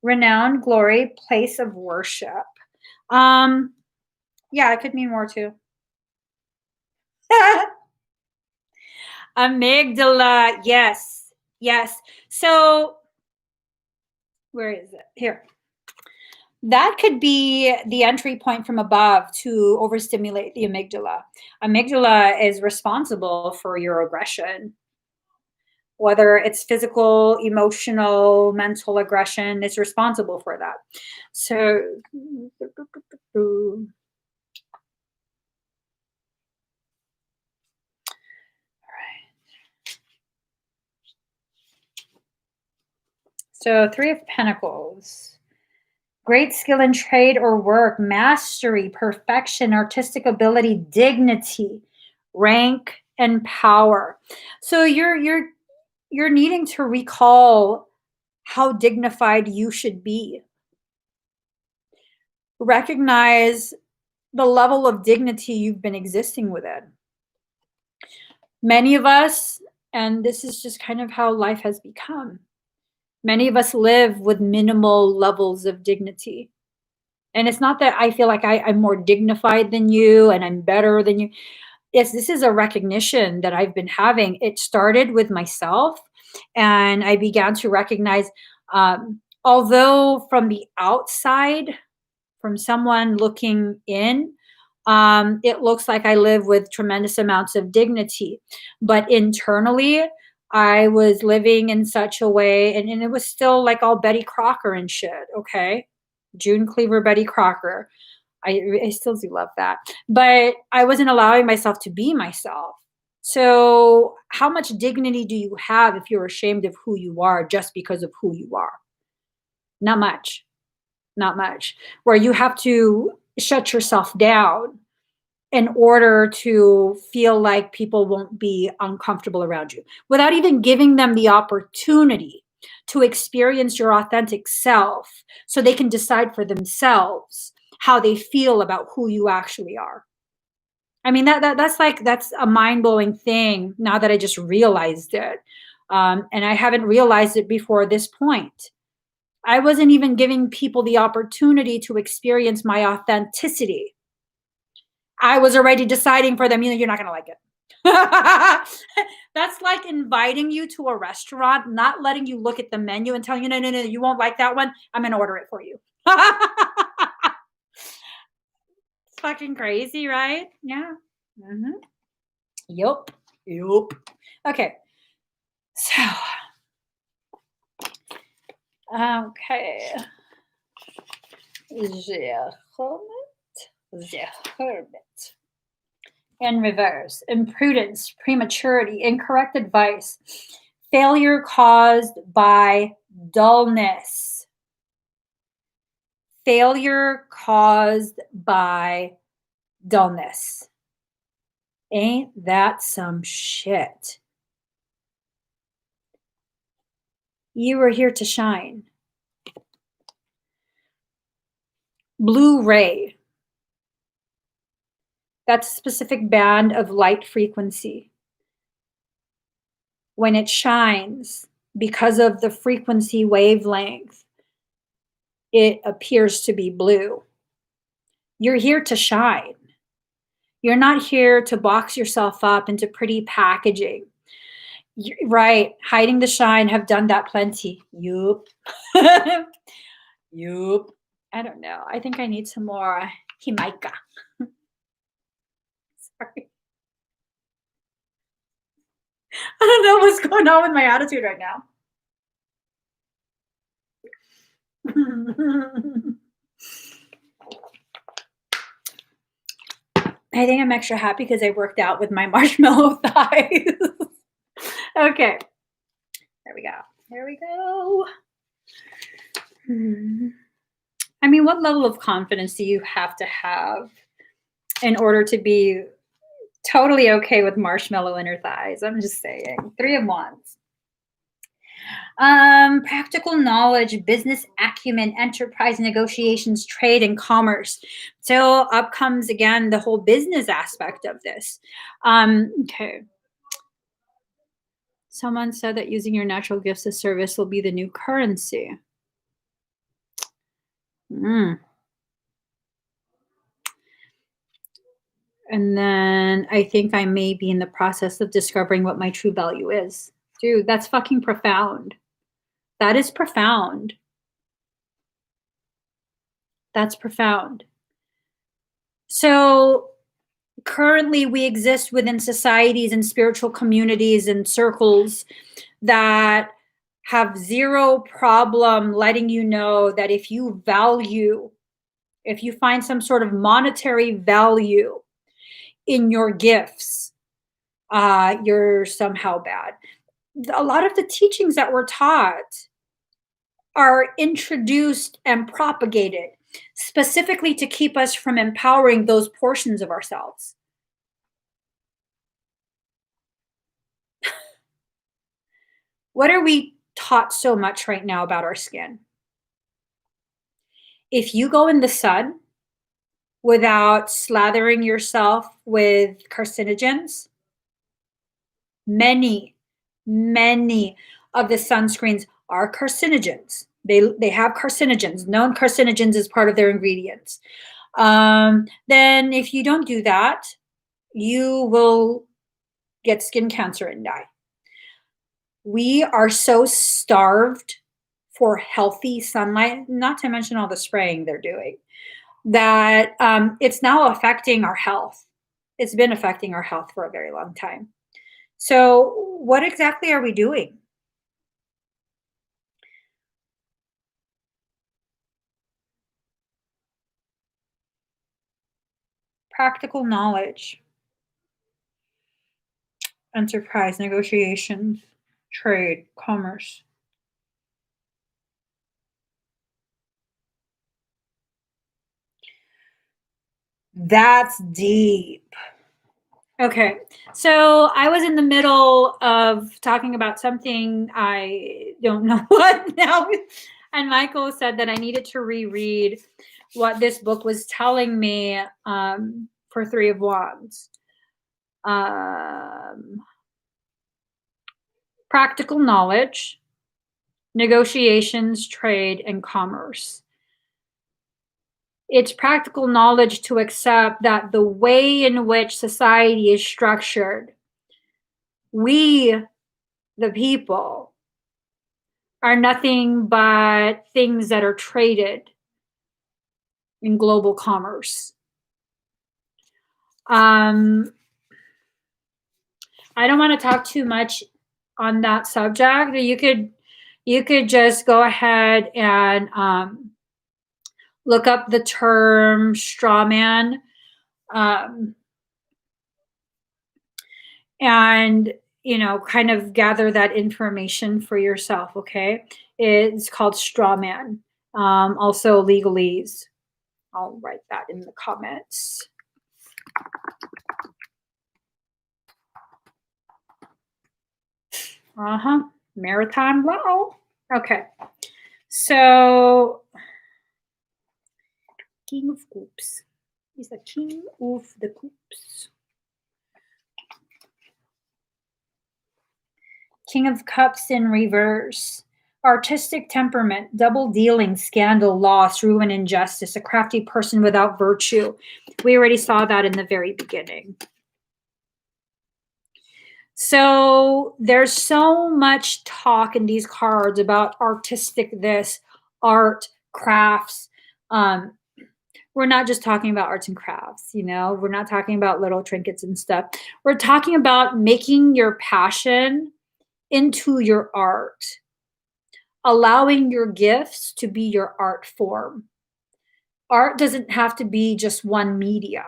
Renowned glory, place of worship. Um, yeah, it could mean more too. Amygdala, yes, yes. So where is it? Here. That could be the entry point from above to overstimulate the amygdala. Amygdala is responsible for your aggression, whether it's physical, emotional, mental aggression, it's responsible for that. So, so 3 of Pentacles. Great skill in trade or work, mastery, perfection, artistic ability, dignity, rank, and power. So you're needing to recall how dignified you should be. Recognize the level of dignity you've been existing within. Many of us, and this is just kind of how life has become, many of us live with minimal levels of dignity. And it's not that I feel like I'm more dignified than you and I'm better than you. Yes, this is a recognition that I've been having. It started with myself, and I began to recognize, although from the outside, from someone looking in, it looks like I live with tremendous amounts of dignity. But internally, I was living in such a way, and it was still like all Betty Crocker and shit, okay? June Cleaver, Betty Crocker. I still do love that. But I wasn't allowing myself to be myself. So, how much dignity do you have if you're ashamed of who you are just because of who you are? Not much. Not much. Where you have to shut yourself down in order to feel like people won't be uncomfortable around you without even giving them the opportunity to experience your authentic self so they can decide for themselves how they feel about who you actually are. I mean that's a mind-blowing thing now that I just realized it. And I haven't realized it before this point. I wasn't even giving people the opportunity to experience my authenticity. I was already deciding for them, you're not going to like it. That's like inviting you to a restaurant, not letting you look at the menu and telling you, no, no, no, you won't like that one. I'm going to order it for you. Fucking crazy, right? Yeah. Mm-hmm. Yup. Yup. Okay. So, okay. The hermit. In reverse, imprudence, prematurity, incorrect advice, failure caused by dullness, failure caused by dullness. Ain't that some shit? You were here to shine. Blue ray. That's a specific band of light frequency. When it shines, because of the frequency wavelength, it appears to be blue. You're here to shine. You're not here to box yourself up into pretty packaging. Right. Hiding the shine, have done that plenty. Yup. Yup. I don't know. I think I need some more Jamaica. Sorry. I don't know what's going on with my attitude right now. I think I'm extra happy because I worked out with my marshmallow thighs. Okay. There we go. There we go. I mean, what level of confidence do you have to have in order to be totally okay with marshmallow in her thighs? I'm just saying. 3 of Wands. Practical knowledge, business acumen, enterprise negotiations, trade, and commerce. So up comes again the whole business aspect of this. Okay. Someone said that using your natural gifts of service will be the new currency. And then I think I may be in the process of discovering what my true value is. Dude, that's fucking profound. That is profound. That's profound. So currently we exist within societies and spiritual communities and circles that have zero problem letting you know that if you find some sort of monetary value in your gifts, you're somehow bad. A lot of the teachings that we're taught are introduced and propagated specifically to keep us from empowering those portions of ourselves. What are we taught so much right now about our skin? If you go in the sun without slathering yourself with carcinogens, many of the sunscreens are carcinogens. They have carcinogens, known carcinogens as part of their ingredients. Then if you don't do that, you will get skin cancer and die. We are so starved for healthy sunlight, not to mention all the spraying they're doing, that it's now affecting our health. It's been affecting our health for a very long time. So, what exactly are we doing? Practical knowledge, enterprise, negotiations, trade, commerce. That's deep. Okay. So I was in the middle of talking about something I don't know what now. And Michael said that I needed to reread what this book was telling me for Three of Wands. Um, practical knowledge, negotiations, trade, and commerce. It's practical knowledge to accept that the way in which society is structured, we, the people, are nothing but things that are traded in global commerce. I don't want to talk too much on that subject. You could just go ahead and look up the term straw man, um, and kind of gather that information for yourself. Okay, it's called straw man. Also legalese. I'll write that in the comments. Uh-huh. Maritime law. Okay. So, King of Cups is the King of the Cups. King of Cups in reverse. Artistic temperament, double dealing, scandal, loss, ruin, injustice, a crafty person without virtue. We already saw that in the very beginning. So there's so much talk in these cards about artistic this, art, crafts. Um, we're not just talking about arts and crafts, we're not talking about little trinkets and stuff. We're talking about making your passion into your art, allowing your gifts to be your art form. Art doesn't have to be just one media.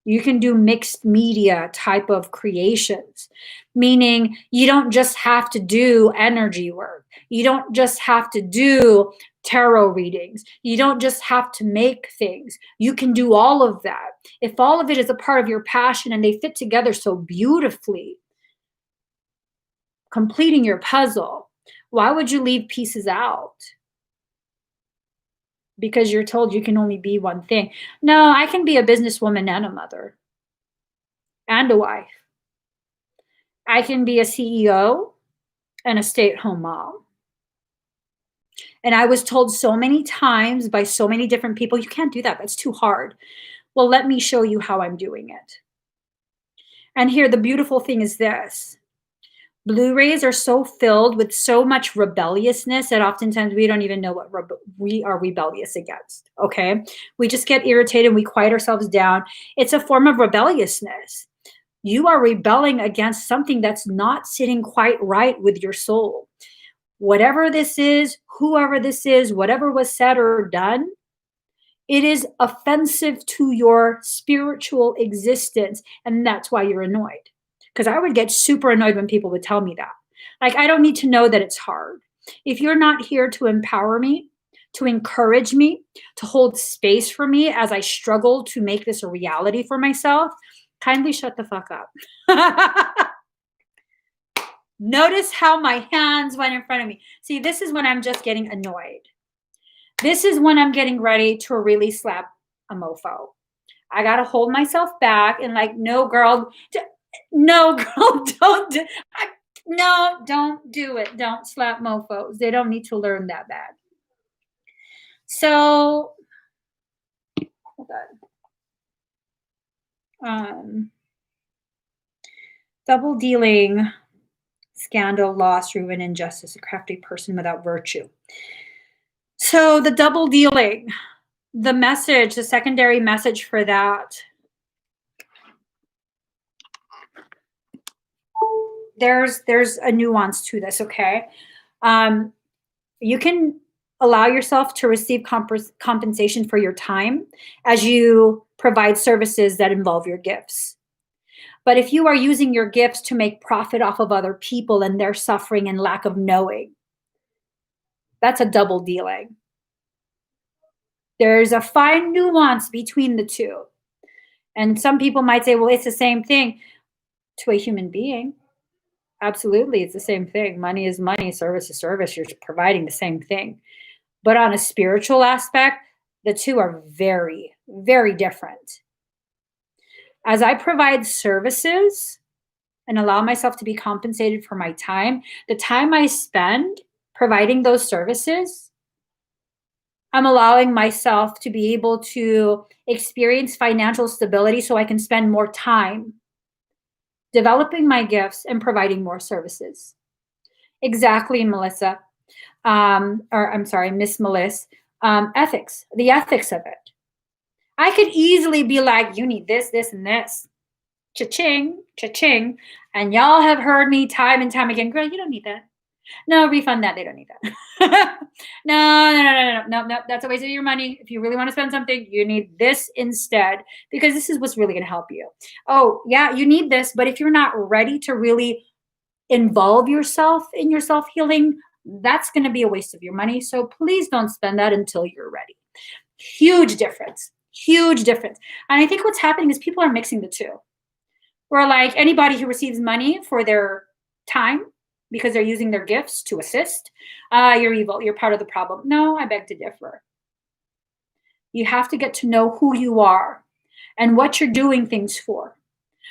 You can do mixed media type of creations, meaning you don't just have to do energy work. You don't just have to do tarot readings. You don't just have to make things. You can do all of that. If all of it is a part of your passion and they fit together so beautifully, completing your puzzle, why would you leave pieces out? Because you're told you can only be one thing. No, I can be a businesswoman and a mother and a wife. I can be a CEO and a stay-at-home mom. And I was told so many times by so many different people, you can't do that. That's too hard. Well, let me show you how I'm doing it. And here, the beautiful thing is this. Blu-rays are so filled with so much rebelliousness that oftentimes we don't even know what we are rebellious against, okay? We just get irritated, we quiet ourselves down. It's a form of rebelliousness. You are rebelling against something that's not sitting quite right with your soul. Whatever this is, whoever this is, whatever was said or done, it is offensive to your spiritual existence. And that's why you're annoyed. Because I would get super annoyed when people would tell me that. Like, I don't need to know that it's hard. If you're not here to empower me, to encourage me, to hold space for me as I struggle to make this a reality for myself, kindly shut the fuck up. Notice how my hands went in front of me. See, this is when I'm just getting annoyed. This is when I'm getting ready to really slap a mofo. I got to hold myself back and like, no, girl, no, girl, don't do, no, don't do it. Don't slap mofos. They don't need to learn that bad. So, hold on. Double dealing, scandal, loss, ruin, injustice, a crafty person without virtue. So the double dealing, the message, the secondary message for that there's a nuance to this, okay? Um, you can allow yourself to receive compensation for your time as you provide services that involve your gifts. But if you are using your gifts to make profit off of other people and their suffering and lack of knowing, that's a double dealing. There's a fine nuance between the two. And some people might say, well, it's the same thing to a human being. Absolutely, it's the same thing. Money is money, service is service. You're providing the same thing. But on a spiritual aspect, the two are very, very different. As I provide services and allow myself to be compensated for my time, the time I spend providing those services, I'm allowing myself to be able to experience financial stability so I can spend more time developing my gifts and providing more services. Exactly, Melissa. Or I'm sorry, Miss Melissa. Ethics, the ethics of it. I could easily be like, you need this, this, and this. Cha-ching, cha-ching. And y'all have heard me time and time again, girl, you don't need that. No, refund that. They don't need that. No. That's a waste of your money. If you really want to spend something, you need this instead, because this is what's really going to help you. Oh, yeah, you need this. But if you're not ready to really involve yourself in your self healing, that's going to be a waste of your money. So please don't spend that until you're ready. Huge difference. Huge difference. And I think what's happening is people are mixing the two. Or like anybody who receives money for their time because they're using their gifts to assist, you're evil. You're part of the problem. No, I beg to differ. You have to get to know who you are and what you're doing things for.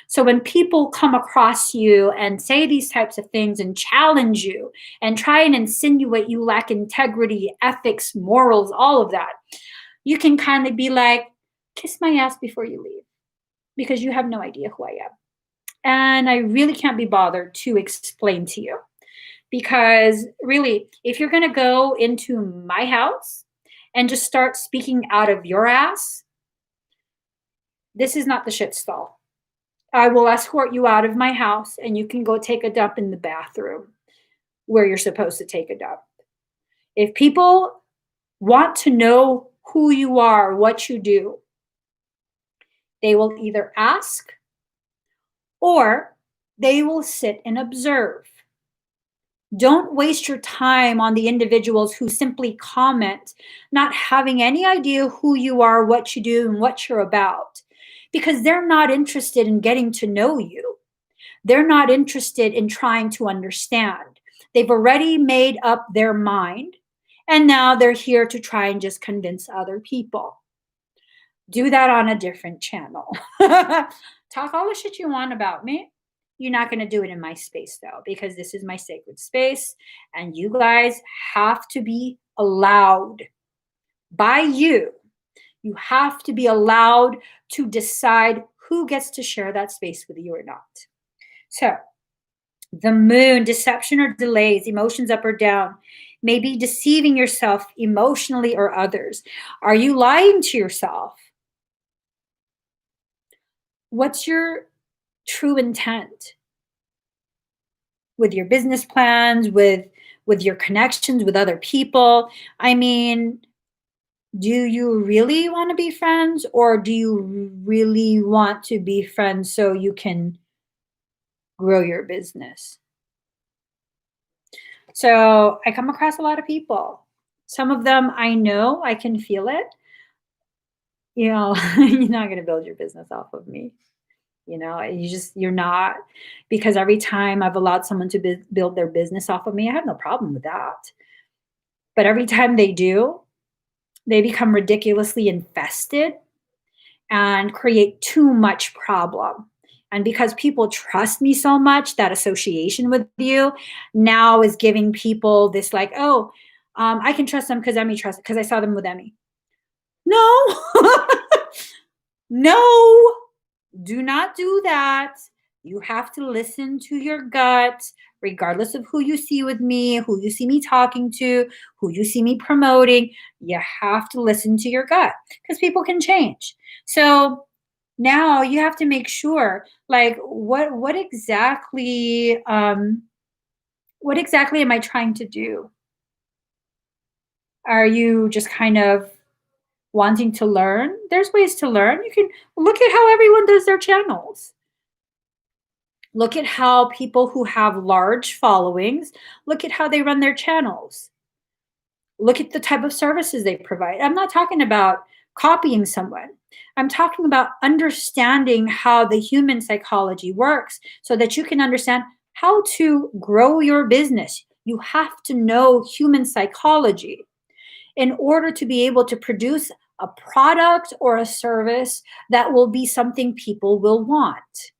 So when people come across you and say these types of things and challenge you and try and insinuate you lack integrity, ethics, morals, all of that, you can kind of be like, kiss my ass before you leave, because you have no idea who I am. And I really can't be bothered to explain to you. Because really, if you're going to go into my house and just start speaking out of your ass, this is not the shit stall. I will escort you out of my house and you can go take a dump in the bathroom where you're supposed to take a dump. If people want to know who you are, what you do, they will either ask or they will sit and observe. Don't waste your time on the individuals who simply comment, not having any idea who you are, what you do, and what you're about, because they're not interested in getting to know you. They're not interested in trying to understand. They've already made up their mind, and now they're here to try and just convince other people. Do that on a different channel. Talk all the shit you want about me. You're not going to do it in my space, though, because this is my sacred space, and you guys have to be allowed by you. You have to be allowed to decide who gets to share that space with you or not. So, the moon, deception or delays, emotions up or down, maybe deceiving yourself emotionally or others. Are you lying to yourself? What's your true intent with your business plans, with your connections with other people? I mean, do you really want to be friends, or do you really want to be friends so you can grow your business? So I come across a lot of people. Some of them I know, I can feel it. You know, you're not going to build your business off of me. You know, you're not, because every time I've allowed someone to build their business off of me, I have no problem with that. But every time they do, they become ridiculously infested and create too much problem. And because people trust me so much, that association with you now is giving people this like, oh, I can trust them because Emmie trusts, because I saw them with Emmie. No, no, do not do that. You have to listen to your gut, regardless of who you see with me, who you see me talking to, who you see me promoting. You have to listen to your gut, because people can change. So Now you have to make sure, like, what exactly am I trying to do? Are you just kind of wanting to learn? There's ways to learn. You can look at how everyone does their channels. Look at how people who have large followings, look at how they run their channels. Look at the type of services they provide. I'm not talking about copying someone. I'm talking about understanding how the human psychology works so that you can understand how to grow your business. You have to know human psychology in order to be able to produce a product or a service that will be something people will want.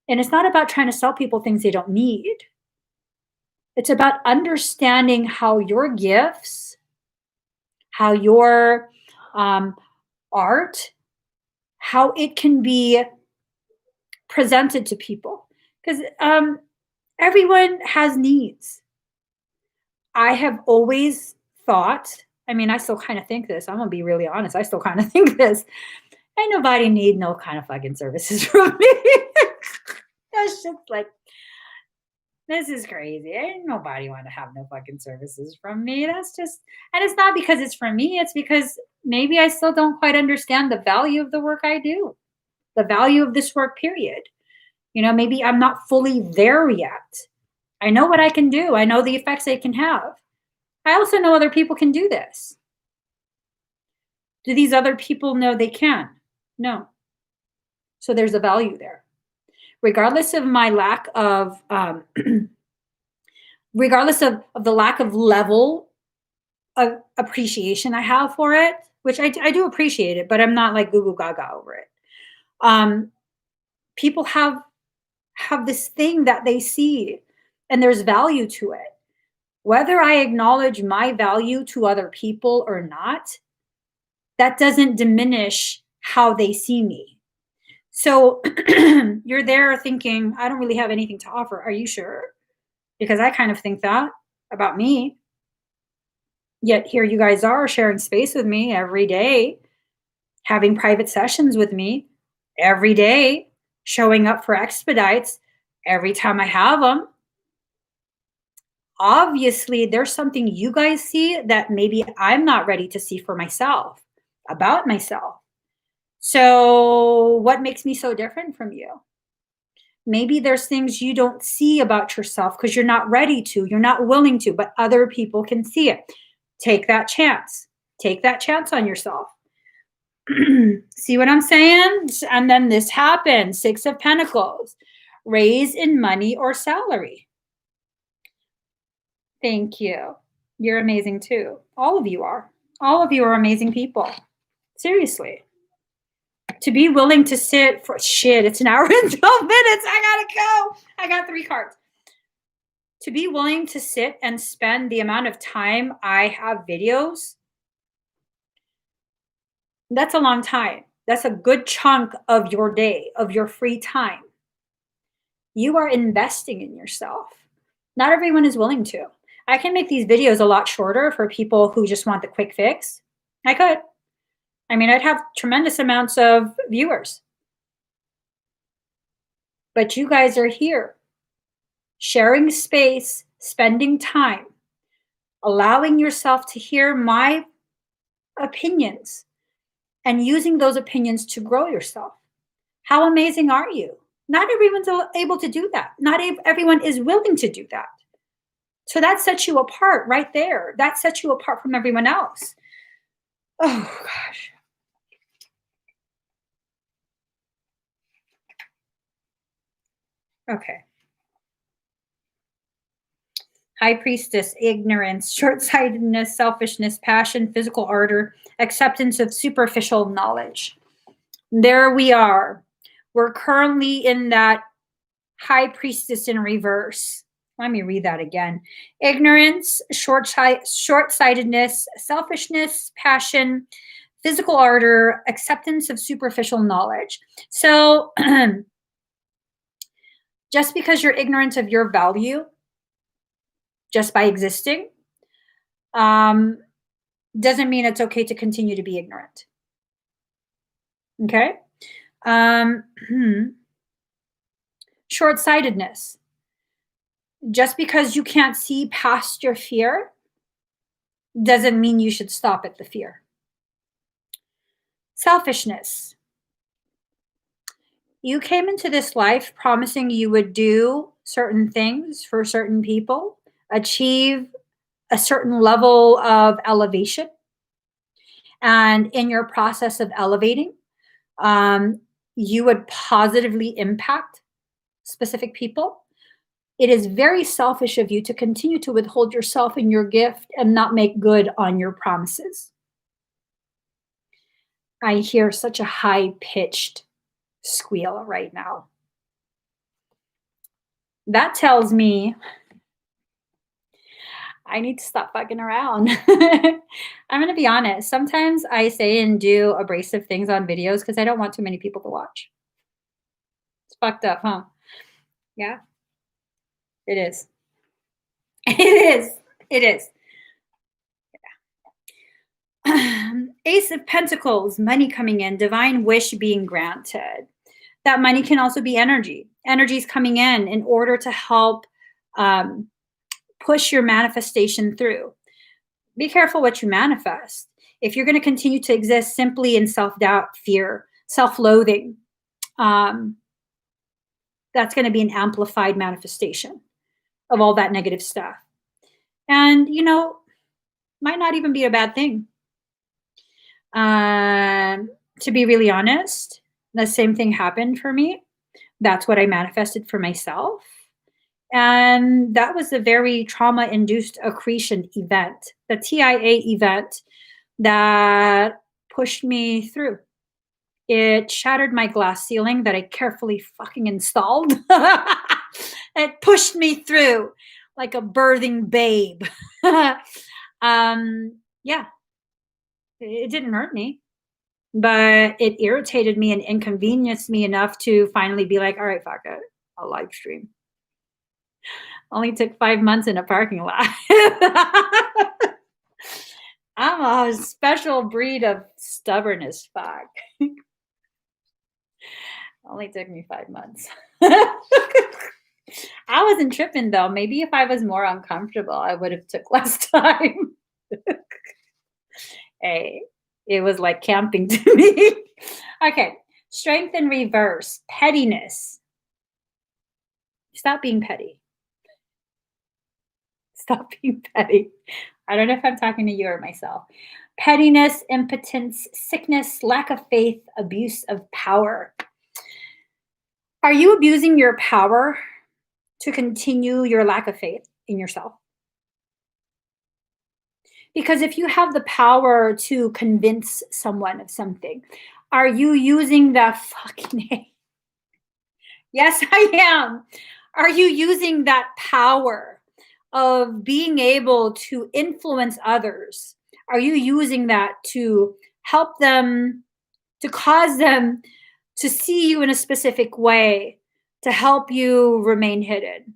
And it's not about trying to sell people things they don't need. It's about understanding how your gifts, how your art, how it can be presented to people. Because everyone has needs. I have always thought, I mean, I still kind of think this. I'm going to be really honest. I still kind of think this. Ain't nobody need no kind of fucking services from me. That's just like, this is crazy. Ain't nobody want to have no fucking services from me. That's just, and it's not because it's from me. It's because maybe I still don't quite understand the value of the work I do, the value of this work, period. You know, maybe I'm not fully there yet. I know what I can do. I know the effects it can have. I also know other people can do this. Do these other people know they can? No. So there's a value there. Regardless of my lack of, regardless of the lack of level of appreciation I have for it, which I do appreciate it, but I'm not like goo goo gaga over it. People have this thing that they see and there's value to it. Whether I acknowledge my value to other people or not, that doesn't diminish how they see me. So you're there thinking, I don't really have anything to offer. Are you sure? Because I kind of think that about me. Yet here you guys are sharing space with me every day, having private sessions with me every day, showing up for expedites every time I have them. Obviously, there's something you guys see that maybe I'm not ready to see for myself, about myself. So, what makes me so different from you? Maybe there's things you don't see about yourself because you're not ready to, you're not willing to, but other people can see it. Take that chance. Take that chance on yourself. See what I'm saying? And then this happens. 6 of Pentacles. Raise in money or salary. Thank you. You're amazing too. All of you are. All of you are amazing people. Seriously. To be willing to sit for shit, it's an hour and 12 minutes. I gotta go. I got 3 cards. To be willing to sit and spend the amount of time I have videos, that's a long time. That's a good chunk of your day, of your free time. You are investing in yourself. Not everyone is willing to. I can make these videos a lot shorter for people who just want the quick fix. I could. I mean, I'd have tremendous amounts of viewers. But you guys are here, sharing space, spending time, allowing yourself to hear my opinions and using those opinions to grow yourself. How amazing are you? Not everyone's able to do that. Not everyone is willing to do that. So that sets you apart right there. That sets you apart from everyone else. Oh, gosh. Okay. High Priestess, ignorance, short-sightedness, selfishness, passion, physical ardor, acceptance of superficial knowledge. There we are. We're currently in that High Priestess in reverse. Let me read that again. Ignorance, short-sightedness, selfishness, passion, physical ardor, acceptance of superficial knowledge. So just because you're ignorant of your value, just by existing, doesn't mean it's okay to continue to be ignorant. Okay? Short-sightedness. Just because you can't see past your fear doesn't mean you should stop at the fear. Selfishness. You came into this life promising you would do certain things for certain people, achieve a certain level of elevation. And in your process of elevating, you would positively impact specific people. It is very selfish of you to continue to withhold yourself and your gift and not make good on your promises. I hear such a high-pitched squeal right now. That tells me I need to stop fucking around. I'm going to be honest. Sometimes I say and do abrasive things on videos because I don't want too many people to watch. It's fucked up, huh? Yeah, it is. It is. It is. Ace of Pentacles, money coming in, divine wish being granted. That money can also be energy. Energy is coming in order to help push your manifestation through. Be careful what you manifest. If you're going to continue to exist simply in self-doubt, fear, self-loathing, that's going to be an amplified manifestation of all that negative stuff. And, you know, might not even be a bad thing. To be really honest, the same thing happened for me. That's what I manifested for myself. And that was a very trauma-induced accretion event, the TIA event that pushed me through. It shattered my glass ceiling that I carefully fucking installed. It pushed me through like a birthing babe. Yeah, it didn't hurt me, but it irritated me and inconvenienced me enough to finally be like, all right, fuck it, I'll live stream. Only took 5 months in a parking lot. I'm a special breed of stubborn as fuck. Only took me 5 months. I wasn't tripping though. Maybe if I was more uncomfortable, I would have took less time. Hey, it was like camping to me. Okay, strength in reverse, pettiness. Stop being petty. Stop being petty. I don't know if I'm talking to you or myself. Pettiness, impotence, sickness, lack of faith, abuse of power. Are you abusing your power to continue your lack of faith in yourself? Because if you have the power to convince someone of something, are you using that fucking... Yes, I am. Are you using that power of being able to influence others? Are you using that to help them, to cause them to see you in a specific way, to help you remain hidden?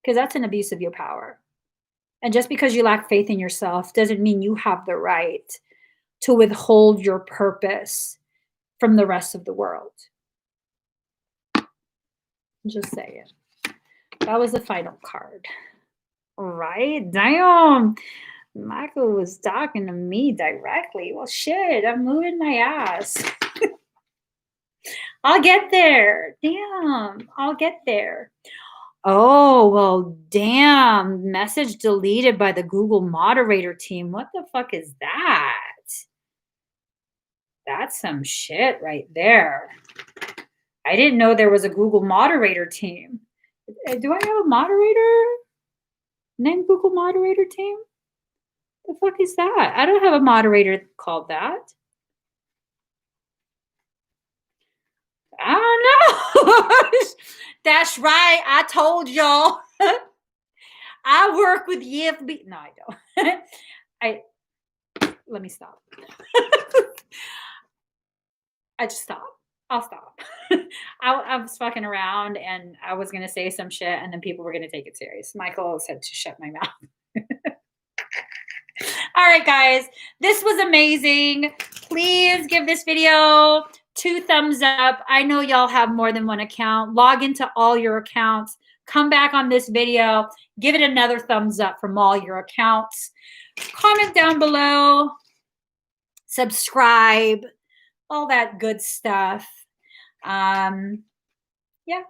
Because that's an abuse of your power. And just because you lack faith in yourself doesn't mean you have the right to withhold your purpose from the rest of the world. Just say it. That was the final card. Right? Damn. Michael was talking to me directly. Well, shit, I'm moving my ass. I'll get there. Damn, I'll get there. Oh, well, damn. Message deleted by the Google moderator team. What the fuck is that? That's some shit right there. I didn't know there was a Google moderator team. Do I have a moderator named Google moderator team? The fuck is that? I don't have a moderator called that. I don't know. That's right. I told y'all. I work with EFB. No, I don't. Let me stop. I just stop. I'll stop. I was fucking around and I was going to say some shit and then people were going to take it serious. Michael said to shut my mouth. All right, guys. This was amazing. Please give this video 2 thumbs up. I know y'all have more than one account. Log into all your accounts. Come back on this video. Give it another thumbs up from all your accounts. Comment down below. Subscribe. All that good stuff. Yeah.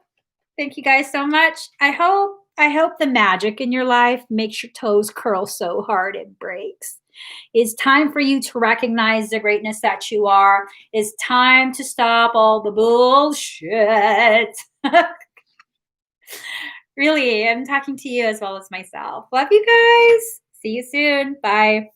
Thank you guys so much. I hope the magic in your life makes your toes curl so hard it breaks. It's time for you to recognize the greatness that you are. It's time to stop all the bullshit. Really, I'm talking to you as well as myself. Love you guys. See you soon. Bye.